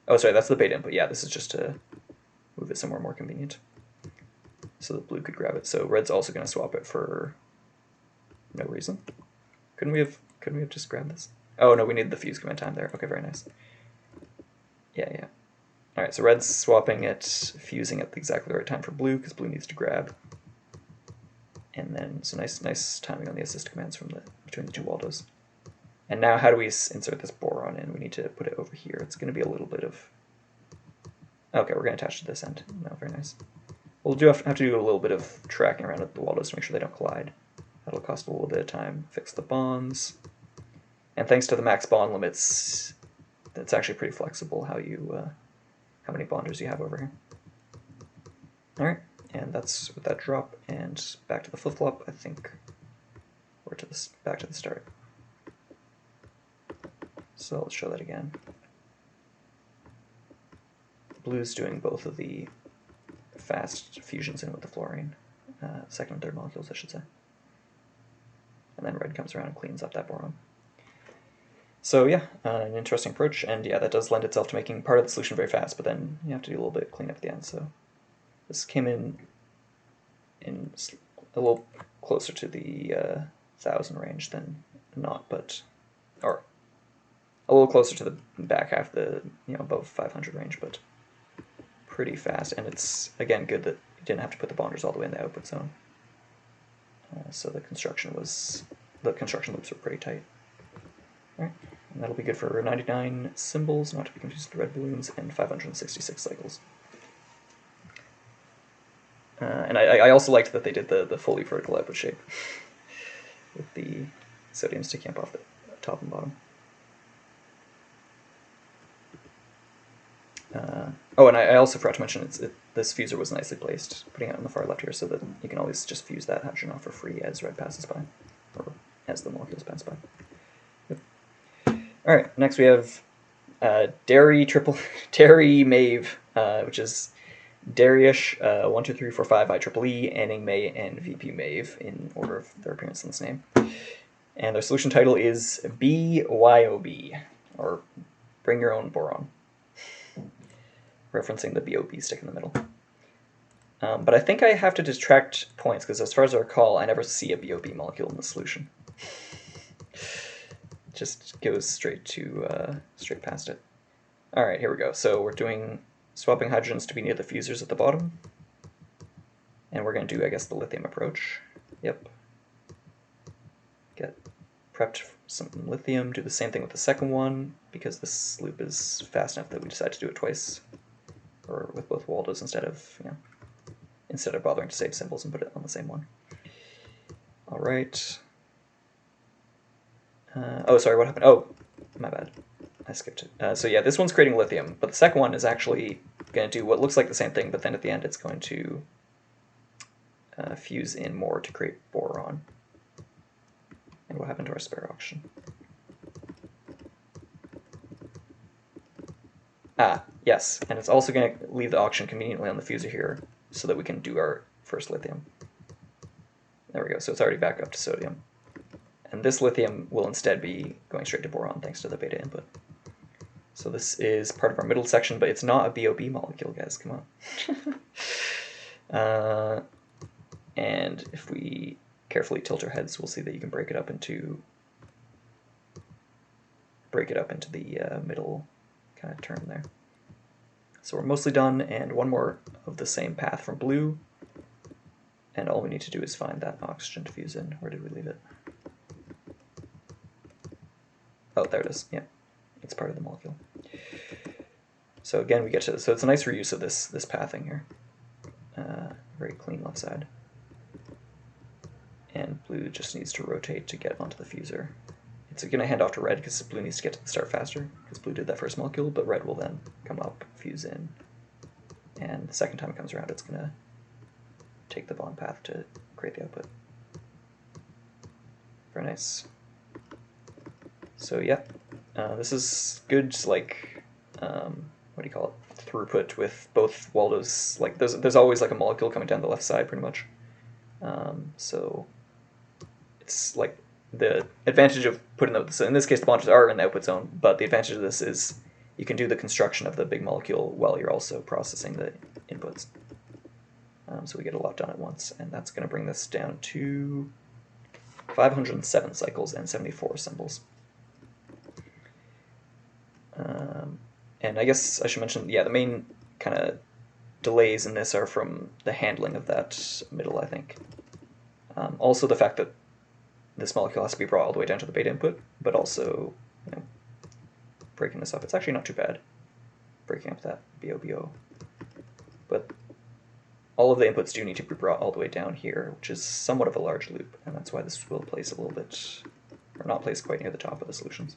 Oh, sorry, that's the beta input. Yeah, this is just to move it somewhere more convenient so that blue could grab it. So red's also going to swap it for no reason. Couldn't we have just grabbed this? Oh no, we need the fuse command time there. Okay, very nice. Yeah. All right, so red's swapping it, fusing at exactly the right time for blue because blue needs to grab. And then so nice timing on the assist commands from between the two Waldos. And now how do we insert this boron in? We need to put it over here. It's going to be a little bit of... Okay, we're going to attach to this end. No, very nice. We'll have to do a little bit of tracking around with the Waldos to make sure they don't collide. That'll cost a little bit of time. Fix the bonds. And thanks to the max bond limits, it's actually pretty flexible how many bonders you have over here. All right, and that's with that drop, and back to the flip-flop. I think we're back to the start. So let's show that again. Blue's doing both of the fast fusions in with the fluorine, second and third molecules, I should say. And then red comes around and cleans up that boron. So yeah, an interesting approach, and yeah, that does lend itself to making part of the solution very fast, but then you have to do a little bit of cleanup at the end. So this came in a little closer to the 1,000 range than not, but or a little closer to the back half, the above 500 range, but pretty fast. And it's again good that you didn't have to put the bonders all the way in the output zone. So the construction loops were pretty tight. All right, and that'll be good for 99 symbols, not to be confused with red balloons, and 566 cycles. And I also liked that they did the fully vertical output shape with the sodium sticking up off the top and bottom. Oh, and I also forgot to mention this fuser was nicely placed, putting it on the far left here so that you can always just fuse that hydrogen off for free as red passes by, or as the molecules pass by. Yep. All right, next we have Dairy Mave, which is Daryish 1, 2, 3, 4, 5 IEEE, Anning May, and VP Mave in order of their appearance in this name. And their solution title is BYOB, or Bring Your Own Boron, referencing the BOB stick in the middle. But I think I have to detract points, because as far as I recall, I never see a BOB molecule in the solution. It just goes straight past it. All right, here we go. So we're doing swapping hydrogens to be near the fusers at the bottom. And we're going to do, I guess, the lithium approach. Yep. Get prepped some lithium, do the same thing with the second one, because this loop is fast enough that we decide to do it twice, or with both Waldos instead of bothering to save symbols and put it on the same one. All right. Oh, sorry, what happened? Oh, my bad. I skipped it. So yeah, this one's creating lithium, but the second one is actually going to do what looks like the same thing, but then at the end it's going to fuse in more to create boron. And what happened to our spare oxygen? Ah, yes, and it's also going to leave the oxygen conveniently on the fuser here so that we can do our first lithium. There we go, so it's already back up to sodium. And this lithium will instead be going straight to boron thanks to the beta input. So this is part of our middle section, but it's not a BOB molecule, guys, come on. And if we carefully tilt our heads, we'll see that you can break it up into the middle kind of term there. So we're mostly done, and one more of the same path from blue. And all we need to do is find that oxygen to fuse in. Where did we leave it? Oh, there it is. Yeah, it's part of the molecule. So again, we get to, so it's a nice reuse of this pathing here. Very clean left side. And blue just needs to rotate to get onto the fuser. It's going to hand off to red because blue needs to get to the start faster, because blue did that first molecule, but red will then come up, fuse in, and the second time it comes around it's going to take the bond path to create the output. Very nice. So yeah, this is good, like, what do you call it, throughput with both Waldos. Like there's always like a molecule coming down the left side pretty much. So it's like the advantage of putting those, so in this case the bonds are in the output zone, but the advantage of this is you can do the construction of the big molecule while you're also processing the inputs. So we get a lot done at once, and that's going to bring this down to 507 cycles and 74 symbols. And I guess I should mention, yeah, the main kind of delays in this are from the handling of that middle, I think. Also the fact that this molecule has to be brought all the way down to the beta input, but also, you know, breaking this up. It's actually not too bad, breaking up that BO. But all of the inputs do need to be brought all the way down here, which is somewhat of a large loop, and that's why this will place a little bit, or not place quite near the top of the solutions.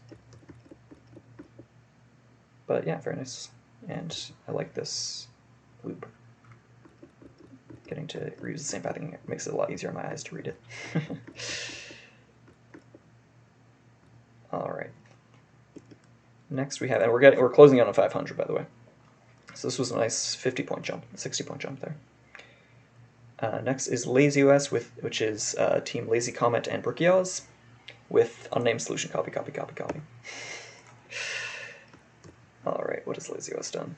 But yeah, very nice. And I like this loop. Getting to reuse the same pathing makes it a lot easier on my eyes to read it. Alright. Next we have, and we're closing out on 500, by the way. So this was a nice 50-point jump, 60-point jump there. Next is LazyOS, which is Team Lazy Comet and Brickyos, with unnamed solution copy. Alright, what has LazyOS done?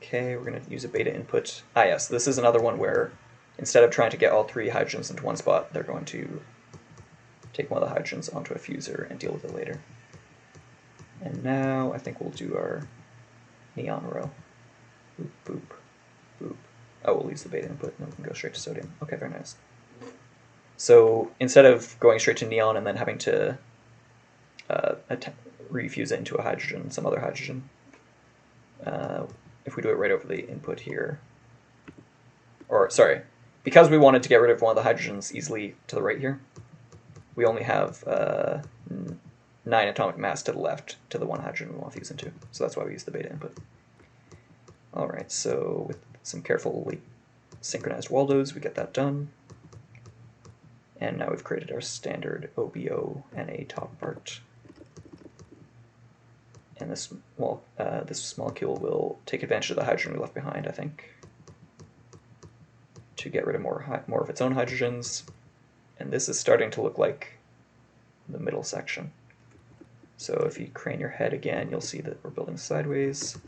Okay, we're going to use a beta input. Ah yes, this is another one where instead of trying to get all three hydrogens into one spot, they're going to take one of the hydrogens onto a fuser and deal with it later. And now I think we'll do our neon row. Boop, boop, boop. Oh, we'll use the beta input and we can go straight to sodium. Okay, very nice. So instead of going straight to neon and then having to refuse it into a hydrogen, some other hydrogen, if we do it right over the input here, or sorry, because we wanted to get rid of one of the hydrogens easily to the right here, we only have 9 atomic mass to the left to the one hydrogen we want to fuse into. So that's why we use the beta input. Alright, so with some carefully synchronized Waldos, we get that done. And now we've created our standard OBO NA top part. And this molecule will take advantage of the hydrogen we left behind, I think, to get rid of more of its own hydrogens. And this is starting to look like the middle section. So if you crane your head again, you'll see that we're building sideways.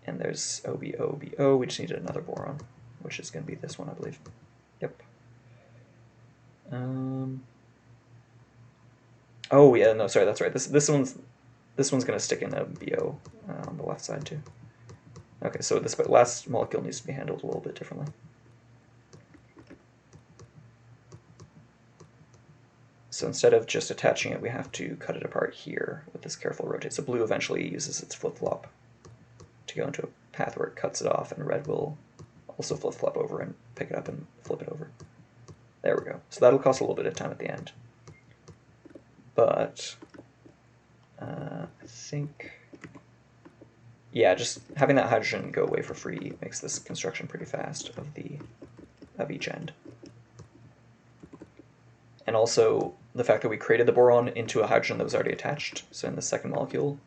And there's OBO. We just needed another boron, which is going to be this one, I believe. Yep. Oh yeah, no, sorry, that's right. This one's going to stick in a BO on the left side too. Okay, so this last molecule needs to be handled a little bit differently. So instead of just attaching it, we have to cut it apart here with this careful rotate. So blue eventually uses its flip-flop to go into a path where it cuts it off, and red will also flip-flop over and pick it up and flip it over. There we go. So that'll cost a little bit of time at the end. But I think, yeah, just having that hydrogen go away for free makes this construction pretty fast of each end. And also the fact that we created the boron into a hydrogen that was already attached. So in the second molecule,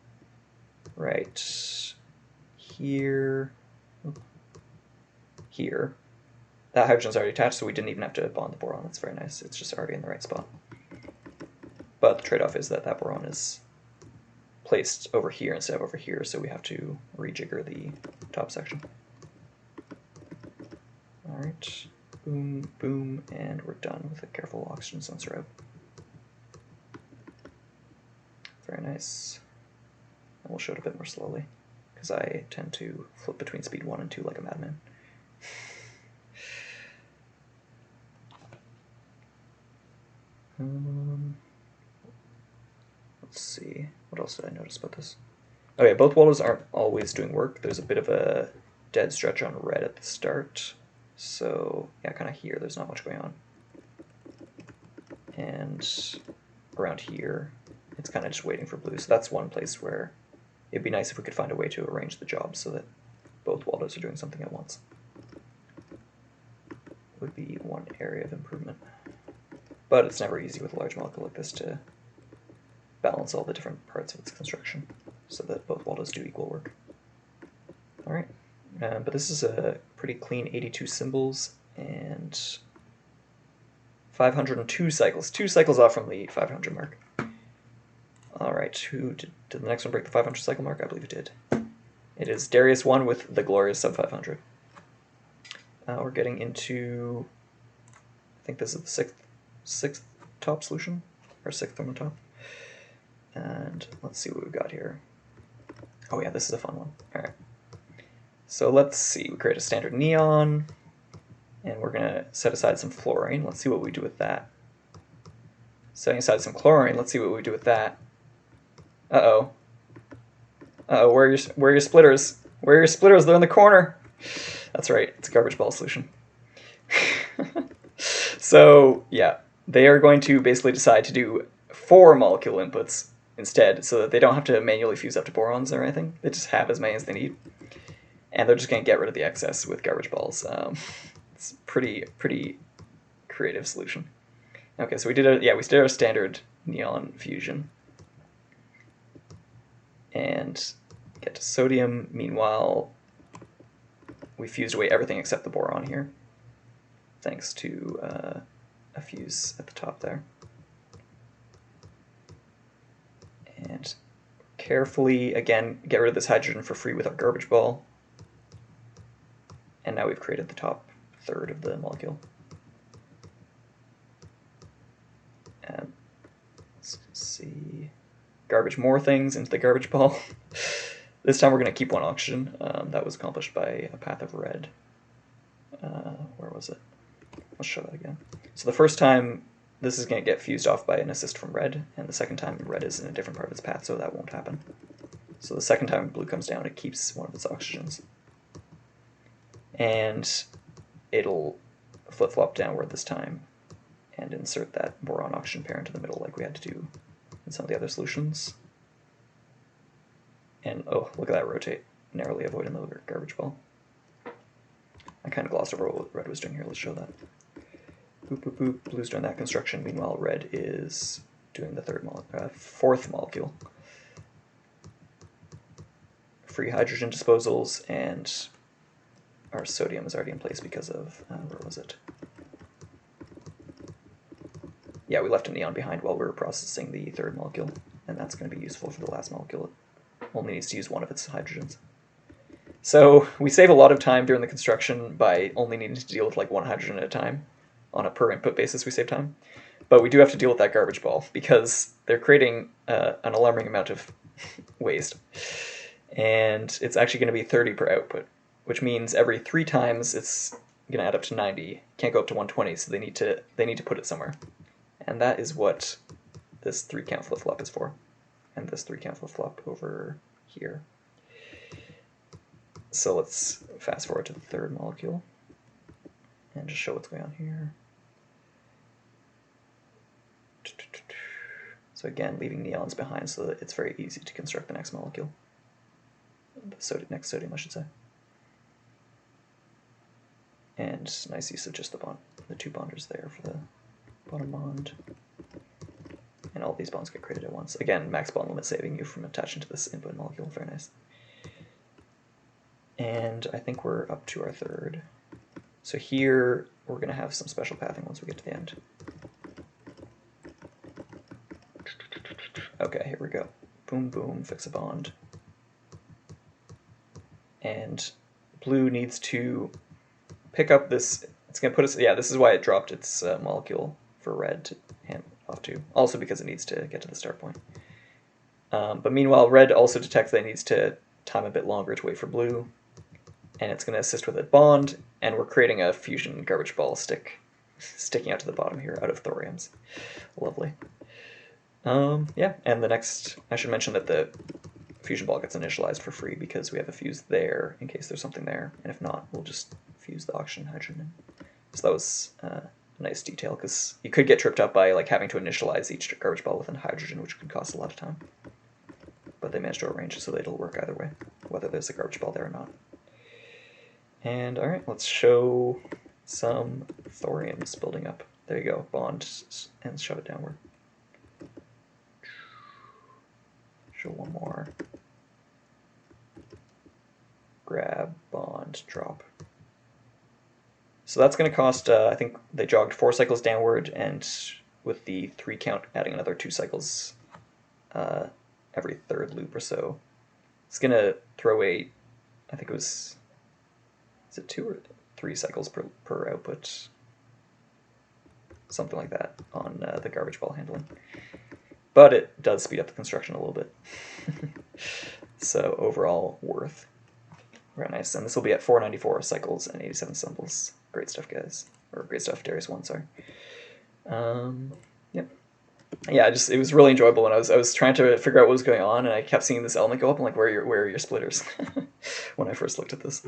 right here, that hydrogen's already attached, so we didn't even have to bond the boron. That's very nice. It's just already in the right spot. But the trade-off is that that boron is placed over here instead of over here, so we have to rejigger the top section. All right. Boom, boom, and we're done with a careful oxygen sensor out. Very nice. And we'll show it a bit more slowly. because I tend to flip between speed 1 and 2 like a madman. Let's see, what else did I notice about this? Okay, both waldos aren't always doing work. There's a bit of a dead stretch on red at the start. So yeah, kind of here, there's not much going on. And around here, it's kind of just waiting for blue. So that's one place where it'd be nice if we could find a way to arrange the job so that both waldos are doing something at once. Would be one area of improvement. But it's never easy with a large molecule like this to balance all the different parts of its construction so that both waldos do equal work. Alright, but this is a pretty clean 82 symbols and 502 cycles. 2 cycles off from the 500 mark. Alright, did the next one break the 500 cycle mark? I believe it did. It is Darius 1 with the glorious sub 500. We're getting into, I think this is the sixth top solution, or 6th from the top. And let's see what we've got here. Oh yeah, this is a fun one. Alright. So let's see, we create a standard neon, and we're going to set aside some fluorine. Let's see what we do with that. Setting aside some chlorine, let's see what we do with that. Uh-oh. Uh-oh, where are your splitters? Where are your splitters? They're in the corner! That's right, it's a garbage ball solution. So, yeah, they are going to basically decide to do 4 molecule inputs instead, so that they don't have to manually fuse up to borons or anything. They just have as many as they need. And they're just going to get rid of the excess with garbage balls. It's a pretty creative solution. Okay, so we did our standard neon fusion. And get to sodium. Meanwhile, we fused away everything except the boron here, thanks to a fuse at the top there. And carefully, again, get rid of this hydrogen for free with our garbage ball. And now we've created the top third of the molecule. And let's see, garbage more things into the garbage ball. This time we're going to keep 1 oxygen. That was accomplished by a path of red. Where was it? Let's show that again. So the first time, this is going to get fused off by an assist from red, and the second time red is in a different part of its path, so that won't happen. So the second time blue comes down, it keeps one of its oxygens. And it'll flip-flop downward this time and insert that boron-oxygen pair into the middle like we had to do in some of the other solutions. And oh, look at that rotate, narrowly avoiding the garbage ball. I kind of glossed over what red was doing here, let's show that. Boop, boop, boop, blue's doing that construction, meanwhile red is doing the fourth molecule. Free hydrogen disposals, and our sodium is already in place because of, where was it? Yeah, we left a neon behind while we were processing the third molecule, and that's going to be useful for the last molecule. It only needs to use 1 of its hydrogens. So we save a lot of time during the construction by only needing to deal with like 1 hydrogen at a time. On a per input basis we save time. But we do have to deal with that garbage ball because they're creating an alarming amount of waste. And it's actually going to be 30 per output, which means every 3 times it's going to add up to 90. Can't go up to 120, so they need to put it somewhere. And that is what this 3 count flip-flop is for. And this 3 count flip-flop over here. So let's fast forward to the third molecule and just show what's going on here. So again, leaving neons behind so that it's very easy to construct the next molecule. The next sodium, I should say. And nice use of just the 2 bonders there for the bottom bond. And all these bonds get created at once. Again, max bond limit saving you from attaching to this input molecule. Very nice. And I think we're up to our third. So here, we're going to have some special pathing once we get to the end. Okay, here we go. Boom, boom, fix a bond. And blue needs to pick up this, it's going to put us, yeah, this is why it dropped its molecule for red to hand off to. Also because it needs to get to the start point. But meanwhile, red also detects that it needs to time a bit longer to wait for blue, and it's going to assist with a bond, and we're creating a fusion garbage ball sticking out to the bottom here out of thoriums. Lovely. Yeah, and the next, I should mention that the fusion ball gets initialized for free because we have a fuse there in case there's something there, and if not, we'll just fuse the oxygen hydrogen in. So that was a nice detail, because you could get tripped up by like having to initialize each garbage ball with a hydrogen, which could cost a lot of time. But they managed to arrange it so that it'll work either way, whether there's a garbage ball there or not. And alright, let's show some thoriums building up. There you go, bond and shove it downward. Show one more. Grab, bond, drop. So that's going to cost, I think they jogged 4 cycles downward, and with the 3 count, adding another 2 cycles every third loop or so. It's going to throw a, I think it was, is it 2 or 3 cycles per output? Something like that on the garbage ball handling. But it does speed up the construction a little bit. So overall worth. Very nice. And this will be at 494 cycles and 87 symbols. Great stuff, guys. Or great stuff, Darius1, sorry. Yep. Yeah, it was really enjoyable when I was trying to figure out what was going on, and I kept seeing this element go up. I'm like, where are your splitters? When I first looked at this.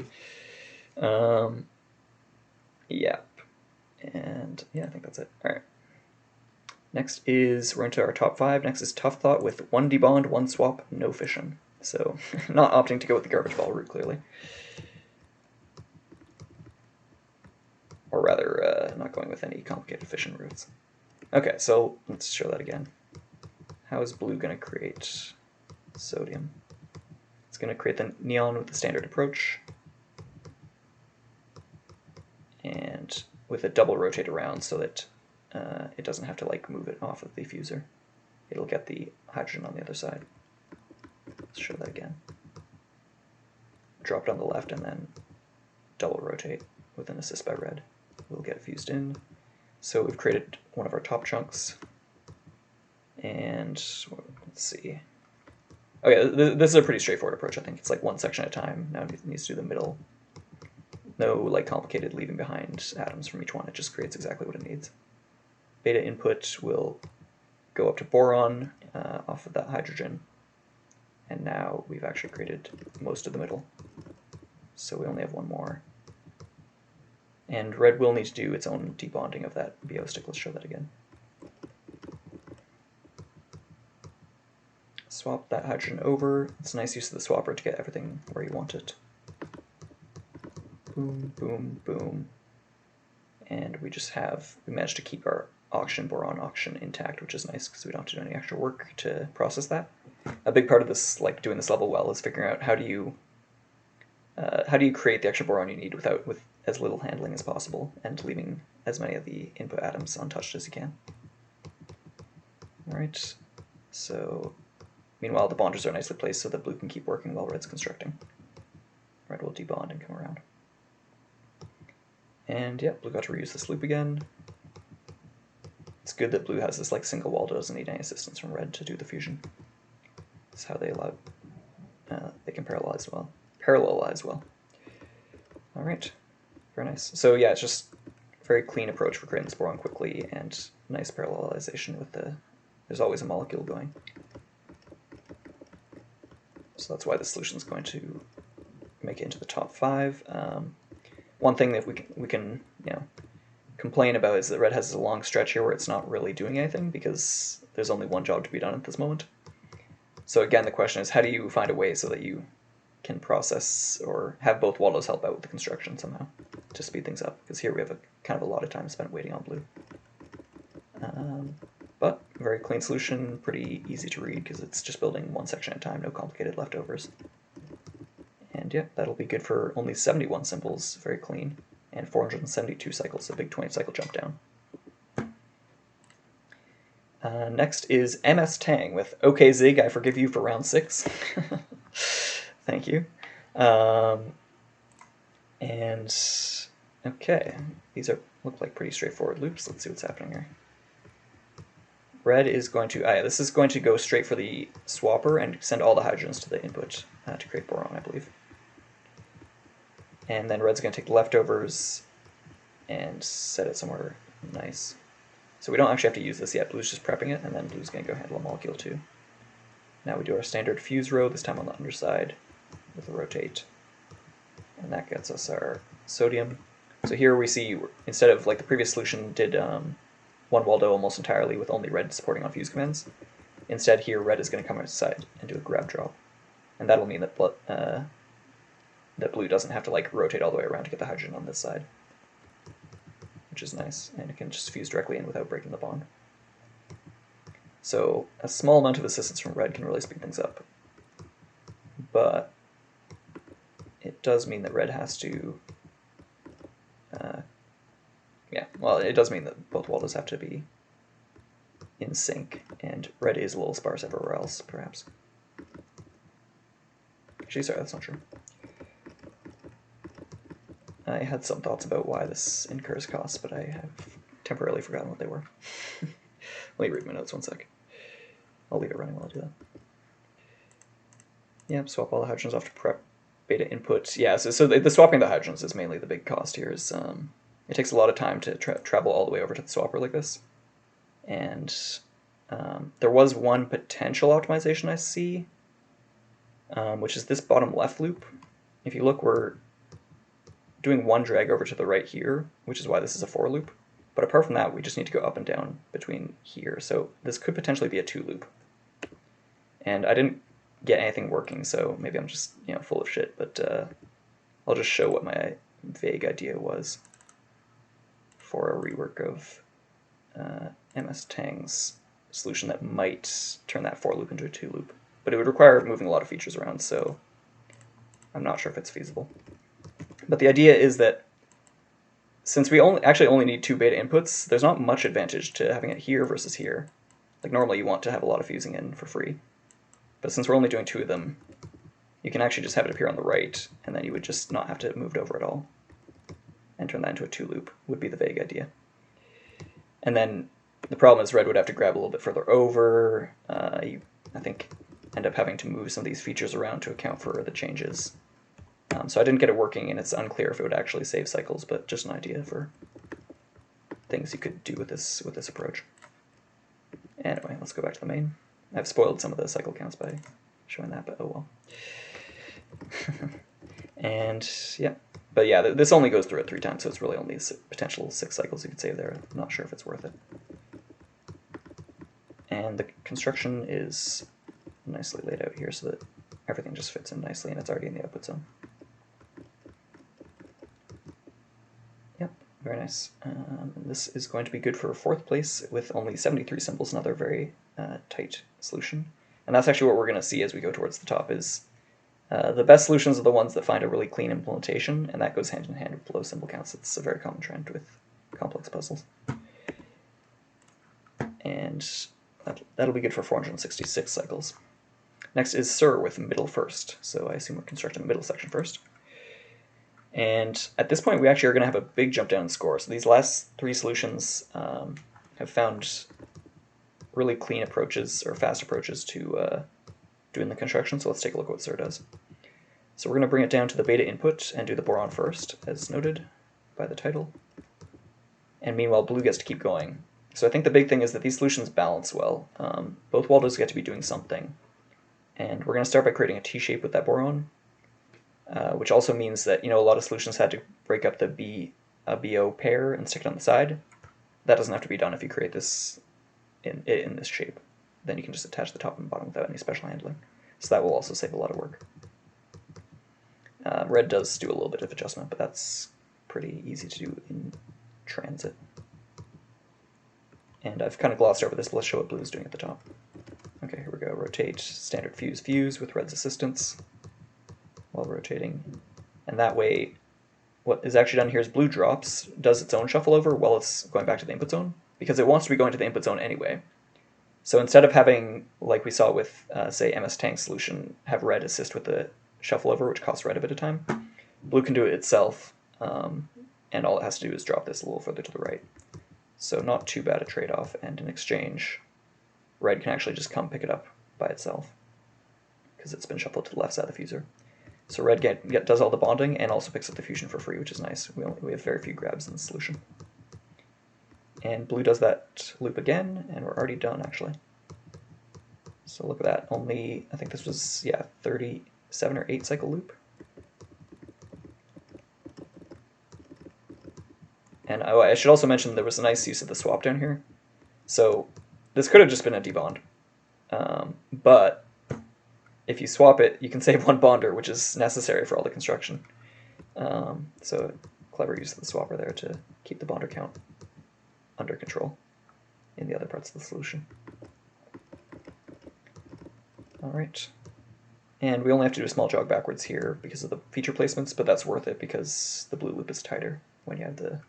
Yep. And yeah, I think that's it. All right. Next is, we're into our top 5. Next is Tough Thought with 1 debond, 1 swap, no fission. So, not opting to go with the garbage ball route, clearly. Or rather, not going with any complicated fission routes. Okay, so let's show that again. How is blue going to create sodium? It's going to create the neon with the standard approach. And with a double rotate around so that it doesn't have to like move it off of the fuser. It'll get the hydrogen on the other side. Let's show that again. Drop it on the left and then double rotate with an assist by red. We'll get it fused in. So we've created one of our top chunks. And let's see. Okay, this is a pretty straightforward approach, I think. It's like 1 section at a time. Now it needs to do the middle. No like complicated leaving behind atoms from each one. It just creates exactly what it needs. Beta input will go up to boron off of that hydrogen. And now we've actually created most of the middle. So we only have 1 more. And red will need to do its own debonding of that BO stick. Let's show that again. Swap that hydrogen over. It's a nice use of the swapper to get everything where you want it. Boom, boom, boom. And we managed to keep our oxygen, boron, oxygen intact, which is nice because we don't have to do any extra work to process that. A big part of this, like doing this level well, is figuring out how do you create the extra boron you need with as little handling as possible, and leaving as many of the input atoms untouched as you can. Alright, so meanwhile the bonders are nicely placed so that blue can keep working while red's constructing. Red will debond and come around. And yeah, blue got to reuse this loop again. It's good that blue has this like single waldo, doesn't need any assistance from red to do the fusion. That's how they can parallelize well. All right, very nice. So yeah, it's just a very clean approach for creating this boron quickly, and nice parallelization with there's always a molecule going. So that's why the solution is going to make it into the top 5. One thing that we can complain about is that red has a long stretch here where it's not really doing anything because there's only 1 job to be done at this moment. So again, the question is, how do you find a way so that you can process or have both waldos help out with the construction somehow to speed things up? Because here we have kind of a lot of time spent waiting on blue. But very clean solution, pretty easy to read because it's just building 1 section at a time, no complicated leftovers. And yeah, that'll be good for only 71 symbols, very clean, and 472 cycles, a big 20 cycle jump down. Next is MS Tang with OK Zig, I forgive you for round 6. Thank you. And okay, these look like pretty straightforward loops. Let's see what's happening here. red is going to, this is going to go straight for the swapper and send all the hydrogens to the input to create boron, I believe. And then red's going to take the leftovers and set it somewhere nice. So we don't actually have to use this yet. Blue's just prepping it, and then blue's going to go handle a molecule too. Now we do our standard fuse row, this time on the underside with a rotate. And that gets us our sodium. So here we see, instead of like the previous solution did one waldo almost entirely with only red supporting on fuse commands, instead here red is going to come outside and do a grab drop. And that'll mean that that blue doesn't have to like rotate all the way around to get the hydrogen on this side, which is nice, and it can just fuse directly in without breaking the bond. So a small amount of assistance from red can really speed things up, but it does mean that red has to, it does mean that both waldos have to be in sync, and red is a little sparse everywhere else, perhaps. Actually, sorry, that's not true. I had some thoughts about why this incurs costs, but I have temporarily forgotten what they were. Let me read my notes 1 sec. I'll leave it running while I do that. Yep, swap all the hydrogens off to prep beta input. Yeah, so the swapping the hydrogens is mainly the big cost here. Is it takes a lot of time to travel all the way over to the swapper like this. And there was one potential optimization I see, which is this bottom left loop. If you look, we're doing one drag over to the right here, which is why this is a for loop. But apart from that, we just need to go up and down between here. So this could potentially be a 2 loop. And I didn't get anything working, so maybe I'm just full of shit. But I'll just show what my vague idea was for a rework of MS Tang's solution that might turn that for loop into a 2 loop. But it would require moving a lot of features around, so I'm not sure if it's feasible. But the idea is that since we only need 2 beta inputs, there's not much advantage to having it here versus here. Like normally you want to have a lot of fusing in for free. But since we're only doing 2 of them, you can actually just have it appear on the right, and then you would just not have to move it over at all. And turn that into a 2 loop would be the vague idea. And then the problem is red would have to grab a little bit further over. You, I think, end up having to move some of these features around to account for the changes. So I didn't get it working, and it's unclear if it would actually save cycles, but just an idea for things you could do with this approach. Anyway, let's go back to the main. I've spoiled some of the cycle counts by showing that, but oh well. And yeah, but yeah, this only goes through it 3 times, so it's really only potential 6 cycles you could save there. I'm not sure if it's worth it. And the construction is nicely laid out here so that everything just fits in nicely, and it's already in the output zone. Yep, very nice. This is going to be good for 4th place with only 73 symbols, another very tight solution. And that's actually what we're going to see as we go towards the top is the best solutions are the ones that find a really clean implementation, and that goes hand in hand with low symbol counts. It's a very common trend with complex puzzles. And that'll be good for 466 cycles. Next is Sir with middle first, so I assume we're constructing the middle section first. And at this point we actually are going to have a big jump down in score. So these last 3 solutions have found really clean approaches, or fast approaches to doing the construction, so let's take a look at what Sir does. So we're going to bring it down to the beta input and do the boron first, as noted by the title. And meanwhile blue gets to keep going. So I think the big thing is that these solutions balance well. Both waldos get to be doing something. And we're going to start by creating a T-shape with that boron, which also means that a lot of solutions had to break up the BO pair and stick it on the side. That doesn't have to be done if you create this in this shape. Then you can just attach the top and bottom without any special handling. So that will also save a lot of work. Red does do a little bit of adjustment, but that's pretty easy to do in transit. And I've kind of glossed over this, but let's show what blue is doing at the top. Okay, here we go. Rotate, standard fuse, fuse with red's assistance while rotating. And that way, what is actually done here is blue drops, does its own shuffle over while it's going back to the input zone, because it wants to be going to the input zone anyway. So instead of having, like we saw with, say, MS Tang's solution, have red assist with the shuffle over, which costs red a bit of time, blue can do it itself, and all it has to do is drop this a little further to the right. So not too bad a trade-off, and in exchange, red can actually just come pick it up by itself because it's been shuffled to the left side of the fuser. So red does all the bonding and also picks up the fusion for free, which is nice. We have very few grabs in the solution. And blue does that loop again, and we're already done actually. So look at that, only, I think this was, yeah, 37 or 8 cycle loop. And oh, I should also mention there was a nice use of the swap down here. So this could have just been a debond, but if you swap it, you can save 1 bonder, which is necessary for all the construction. So clever use of the swapper there to keep the bonder count under control in the other parts of the solution. All right, and we only have to do a small jog backwards here because of the feature placements, but that's worth it because the blue loop is tighter when you have the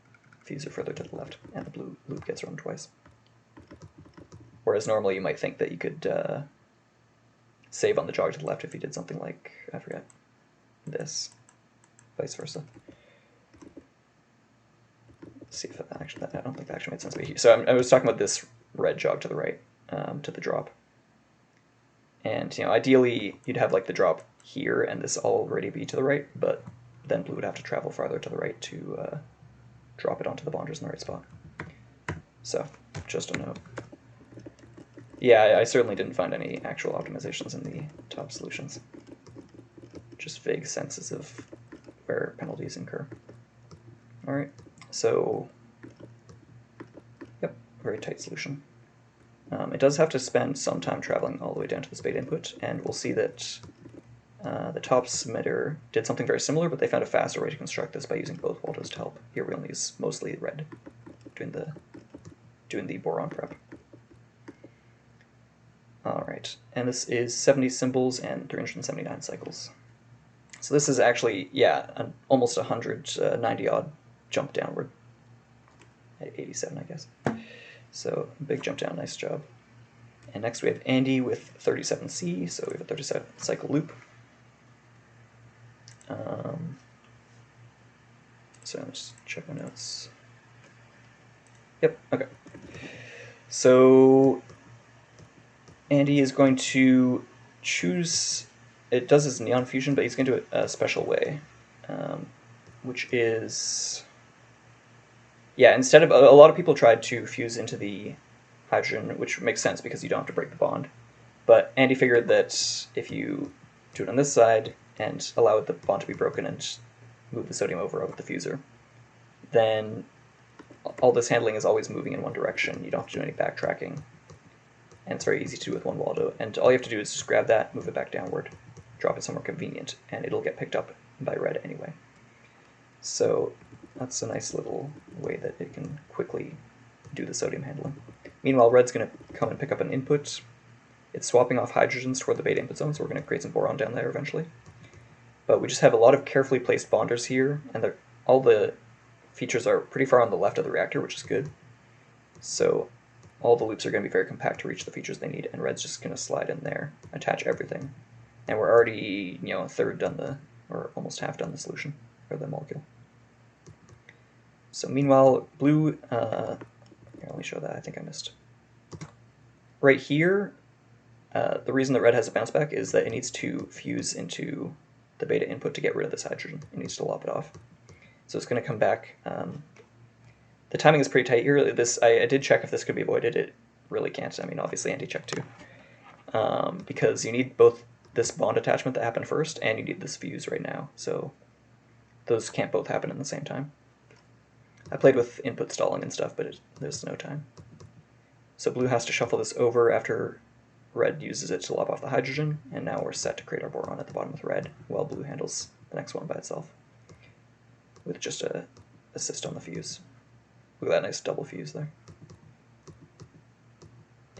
fuser further to the left and the blue loop gets run twice. Whereas normally you might think that you could save on the jog to the left if you did something like, I forget, this, vice versa. Let's see if that actually, I don't think that actually made sense. So I was talking about this red jog to the right, to the drop. And ideally you'd have like the drop here and this already be to the right, but then blue would have to travel farther to the right to drop it onto the bonders in the right spot. So just a note. Yeah, I certainly didn't find any actual optimizations in the top solutions. Just vague senses of where penalties incur. All right, so yep, very tight solution. It does have to spend some time traveling all the way down to the spade input, and we'll see that the top submitter did something very similar, but they found a faster way to construct this by using both waldos to help. Here we only use mostly red, doing the boron prep. All right, and this is 70 symbols and 379 cycles. So this is actually, yeah, almost 190 odd jump downward at 87, I guess. So big jump down, nice job. And next we have Andy with 37C, so we have a 37 cycle loop. So let's check my notes. Yep, okay. So Andy is going to choose, it does his neon fusion, but he's going to do it a special way, which is, yeah, instead of, a lot of people tried to fuse into the hydrogen, which makes sense because you don't have to break the bond. But Andy figured that if you do it on this side and allow the bond to be broken and move the sodium over with the fuser, then all this handling is always moving in one direction. You don't have to do any backtracking. And it's very easy to do with one waldo. And all you have to do is just grab that, move it back downward, drop it somewhere convenient, and it'll get picked up by red anyway. So that's a nice little way that it can quickly do the sodium handling. Meanwhile, red's going to come and pick up an input. It's swapping off hydrogens toward the beta input zone, so we're going to create some boron down there eventually. But we just have a lot of carefully placed bonders here, and all the features are pretty far on the left of the reactor, which is good. So all the loops are going to be very compact to reach the features they need, and red's just going to slide in there, attach everything. And we're already, a third done or almost half done the solution, or the molecule. So meanwhile, blue, here, let me show that, I think I missed. Right here, the reason that red has a bounce back is that it needs to fuse into the beta input to get rid of this hydrogen. It needs to lop it off. So it's going to come back. The timing is pretty tight here. I did check if this could be avoided. It really can't. I mean, obviously Andy checked too. Because you need both this bond attachment that happened first, and you need this fuse right now. So those can't both happen in the same time. I played with input stalling and stuff, but there's no time. So blue has to shuffle this over after red uses it to lop off the hydrogen, and now we're set to create our boron at the bottom with red, while blue handles the next one by itself with just a assist on the fuse. Look at that nice double fuse there.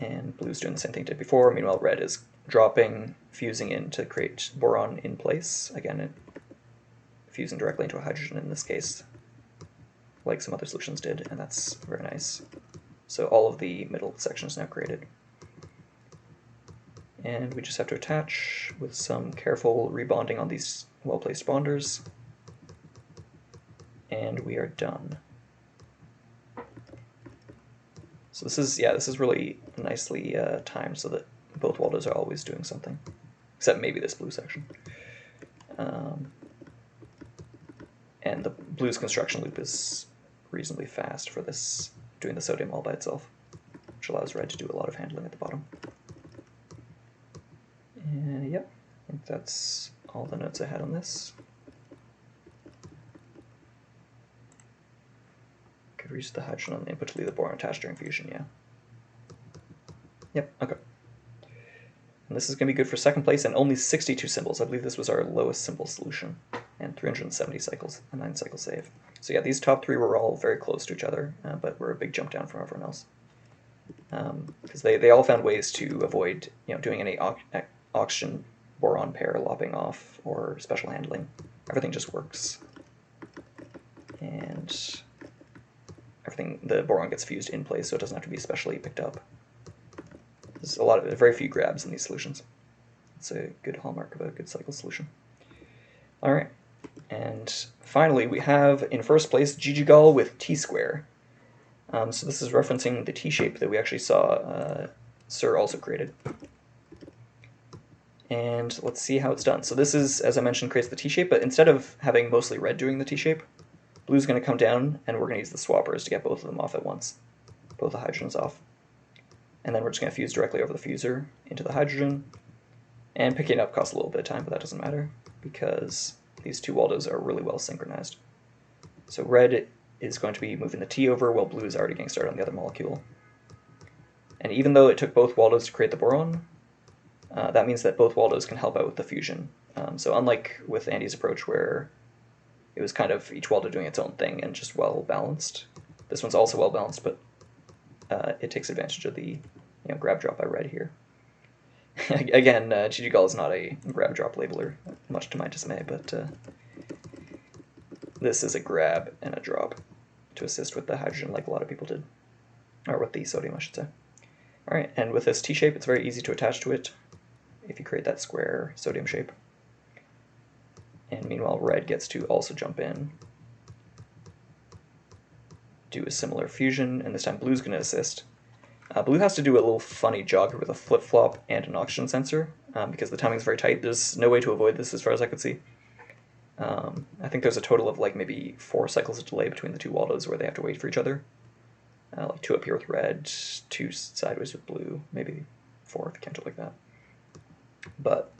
And blue's doing the same thing it did before. Meanwhile, red is dropping, fusing in to create boron in place. Again, fusing directly into a hydrogen in this case, like some other solutions did, and that's very nice. So all of the middle section is now created. And we just have to attach with some careful rebonding on these well-placed bonders. And we are done. So this is really nicely timed so that both waldos are always doing something, except maybe this blue section. And the blue's construction loop is reasonably fast for this, doing the sodium all by itself, which allows red to do a lot of handling at the bottom. And yep, I think that's all the notes I had on this. Could reach the hydrogen on the input to leave the boron attached during fusion, yeah. Yep, okay. And this is going to be good for second place and only 62 symbols. I believe this was our lowest symbol solution. And 370 cycles, a 9-cycle save. So yeah, these top three were all very close to each other, but were a big jump down from everyone else. Because they all found ways to avoid doing any oxygen boron pair lopping off or special handling. Everything just works. And the boron gets fused in place, so it doesn't have to be specially picked up. There's very few grabs in these solutions. It's a good hallmark of a good cycle solution. All right, and finally we have in first place Gigigol with T-square. So this is referencing the T-shape that we actually saw Sir also created. And let's see how it's done. So this is, as I mentioned, creates the T-shape, but instead of having mostly red doing the T-shape, blue's going to come down, and we're going to use the swappers to get both of them off at once, both the hydrogens off. And then we're just going to fuse directly over the fuser into the hydrogen. And picking it up costs a little bit of time, but that doesn't matter because these two waldos are really well synchronized. So red is going to be moving the T over while blue is already getting started on the other molecule. And even though it took both waldos to create the boron, that means that both waldos can help out with the fusion. So unlike with Andy's approach where it was kind of each waldo doing its own thing and just well balanced, this one's also well balanced, but it takes advantage of the grab drop by red here. Again, Gigigol is not a grab drop labeler, much to my dismay, but this is a grab and a drop to assist with the hydrogen like a lot of people did. Or with the sodium, I should say. Alright, and with this T-shape, it's very easy to attach to it if you create that square sodium shape. And meanwhile, red gets to also jump in, do a similar fusion, and this time blue's going to assist. Blue has to do a little funny jog with a flip-flop and an oxygen sensor, because the timing is very tight. There's no way to avoid this as far as I could see. I think there's a total of like maybe 4 cycles of delay between the two waldos where they have to wait for each other. Like 2 up here with red, 2 sideways with blue, maybe 4 if you count it like that. But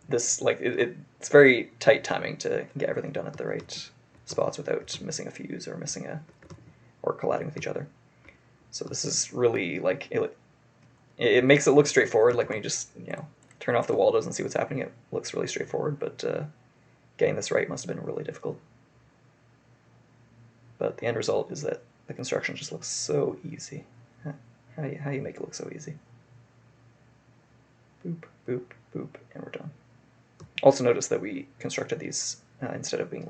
this, it's very tight timing to get everything done at the right spots without missing a fuse or or colliding with each other. So this is really it makes it look straightforward. Like when you just turn off the waldos and see what's happening, it looks really straightforward. But getting this right must have been really difficult. But the end result is that the construction just looks so easy. How do you make it look so easy? Boop, boop, boop, and we're done. Also notice that we constructed these instead of being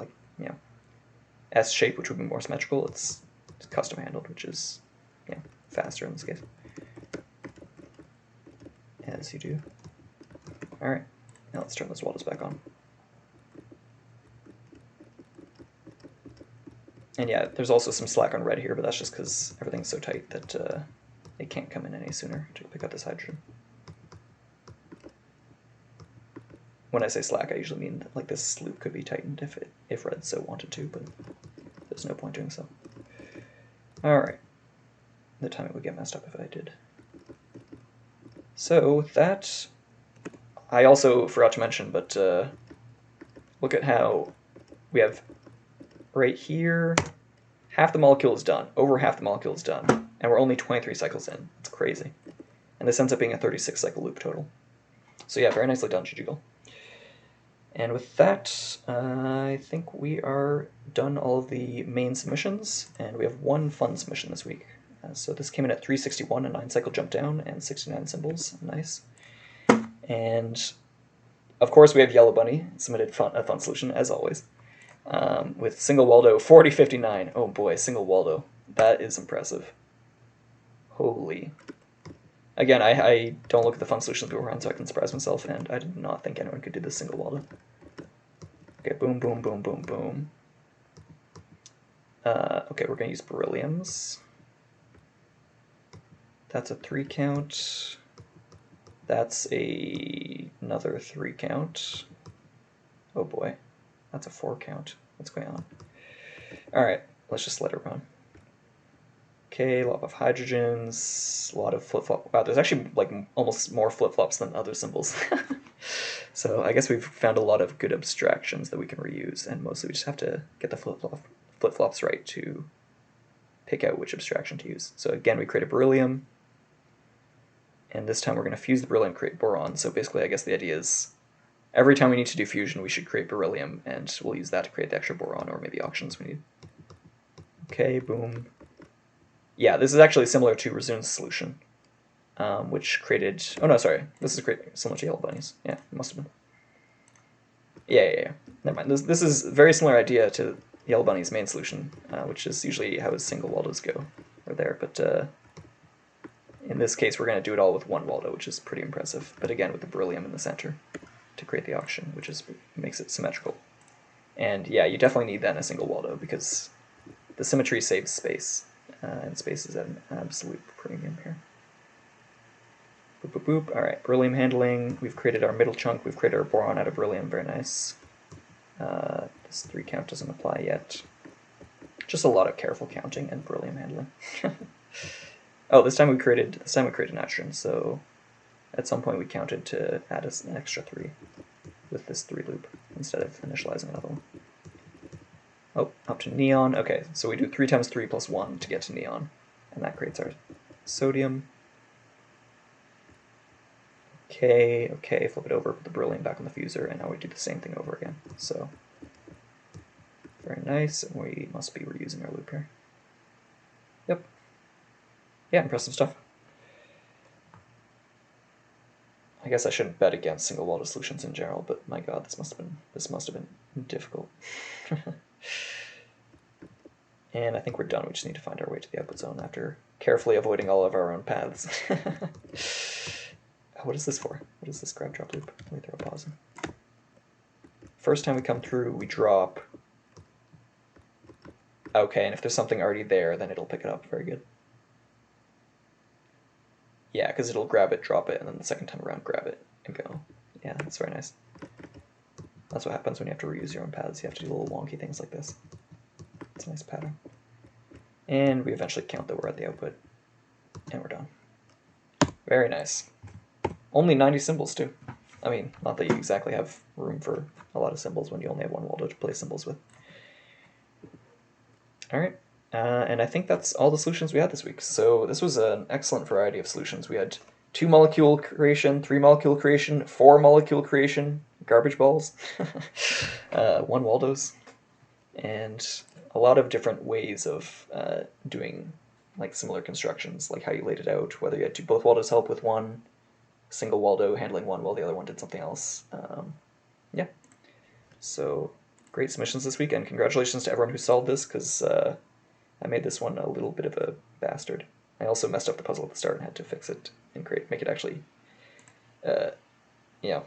S shape, which would be more symmetrical. It's custom handled, which is faster in this case. As you do. Alright, now let's turn those waldos back on. And yeah, there's also some slack on red here, but that's just because everything's so tight that it can't come in any sooner to pick up this hydrogen. When I say slack, I usually mean like this loop could be tightened if red so wanted to, but there's no point doing so. Alright. The timing would get messed up if I did. So with that, I also forgot to mention, but look at how we have right here, half the molecule is done, over half the molecule is done, and we're only 23 cycles in. It's crazy. And this ends up being a 36 cycle loop total. So yeah, very nicely done, Gigigol. And with that, I think we are done all of the main submissions, and we have one fun submission this week. So this came in at 361, a 9-cycle jump down, and 69 symbols. Nice. And of course we have YellowBunny, submitted a fun solution, as always, with single waldo 4059. Oh boy, single waldo. That is impressive. Holy. Again, I don't look at the fun solutions we were on so I can surprise myself, and I did not think anyone could do this single waldo. Okay, boom, boom, boom, boom, boom. Okay, we're going to use berylliums. That's a 3 count. That's another 3 count. Oh boy, that's a 4 count. What's going on? Alright, let's just let it run. Okay, a lot of hydrogens, a lot of flip-flop. Wow, there's actually like almost more flip-flops than other symbols. So I guess we've found a lot of good abstractions that we can reuse, and mostly we just have to get the flip-flops right to pick out which abstraction to use. So again, we create a beryllium, and this time we're going to fuse the beryllium and create boron. So basically, I guess the idea is every time we need to do fusion, we should create beryllium, and we'll use that to create the extra boron, or maybe oxygens we need. Okay, boom. Yeah, this is actually similar to Razun's solution, which created... Oh no, sorry. This is similar to YellowBunny's. Yeah, it must have been. Yeah. Never mind. This is a very similar idea to YellowBunny's main solution, which is usually how his single waldos go, or there. But in this case, we're going to do it all with one waldo, which is pretty impressive. But again, with the beryllium in the center to create the oxygen, which makes it symmetrical. And yeah, you definitely need that in a single waldo, because the symmetry saves space. And space is at an absolute premium here. Boop, boop, boop. Alright, beryllium handling. We've created our middle chunk. We've created our boron out of beryllium. Very nice. This 3 count doesn't apply yet. Just a lot of careful counting and beryllium handling. Oh, this time we created nitrogen, so at some point we counted to add an extra 3 with this 3 loop instead of initializing another one. Oh, up to neon. Okay, so we do 3 times 3 plus 1 to get to neon, and that creates our sodium. Okay, flip it over, put the beryllium back on the fuser, and now we do the same thing over again. So, very nice, and we must be reusing our loop here. Yep. Yeah, impressive stuff. I guess I shouldn't bet against single waldo solutions in general, but my god, this must have been difficult. And I think we're done. We just need to find our way to the output zone after carefully avoiding all of our own paths. What is this for? What is this grab drop loop? Let me throw a pause in. First time we come through, we drop. Okay, and if there's something already there, then it'll pick it up. Very good. Yeah, because it'll grab it, drop it, and then the second time around, grab it and go. Yeah, that's very nice. That's what happens when you have to reuse your own paths. You have to do little wonky things like this. It's a nice pattern. And we eventually count that we're at the output. And we're done. Very nice. Only 90 symbols, too. I mean, not that you exactly have room for a lot of symbols when you only have one waldo to play symbols with. Alright. And I think that's all the solutions we had this week. So this was an excellent variety of solutions. We had 2 molecule creation, 3 molecule creation, 4 molecule creation, garbage balls, 1 waldos, and a lot of different ways of doing like similar constructions, like how you laid it out, whether you had both waldos help with one single waldo handling one while the other one did something else. Yeah. So great submissions this week, and congratulations to everyone who solved this, because I made this one a little bit of a bastard. I also messed up the puzzle at the start and had to fix it and make it actually,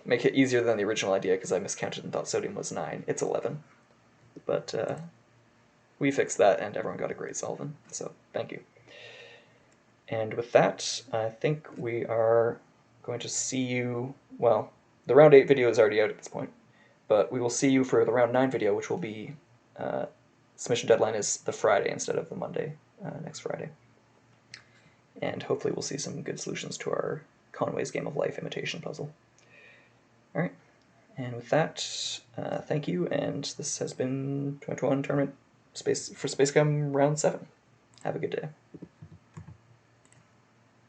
make it easier than the original idea, because I miscounted and thought sodium was 9. It's 11. But we fixed that, and everyone got a great solving, so thank you. And with that, I think we are going to see you, well, the round 8 video is already out at this point, but we will see you for the round 9 video, which will be, submission deadline is the Friday instead of the Monday, next Friday. And hopefully we'll see some good solutions to our Conway's Game of Life imitation puzzle. Alright, and with that, thank you, and this has been 2021 Tournament for SpaceChem Round 7. Have a good day.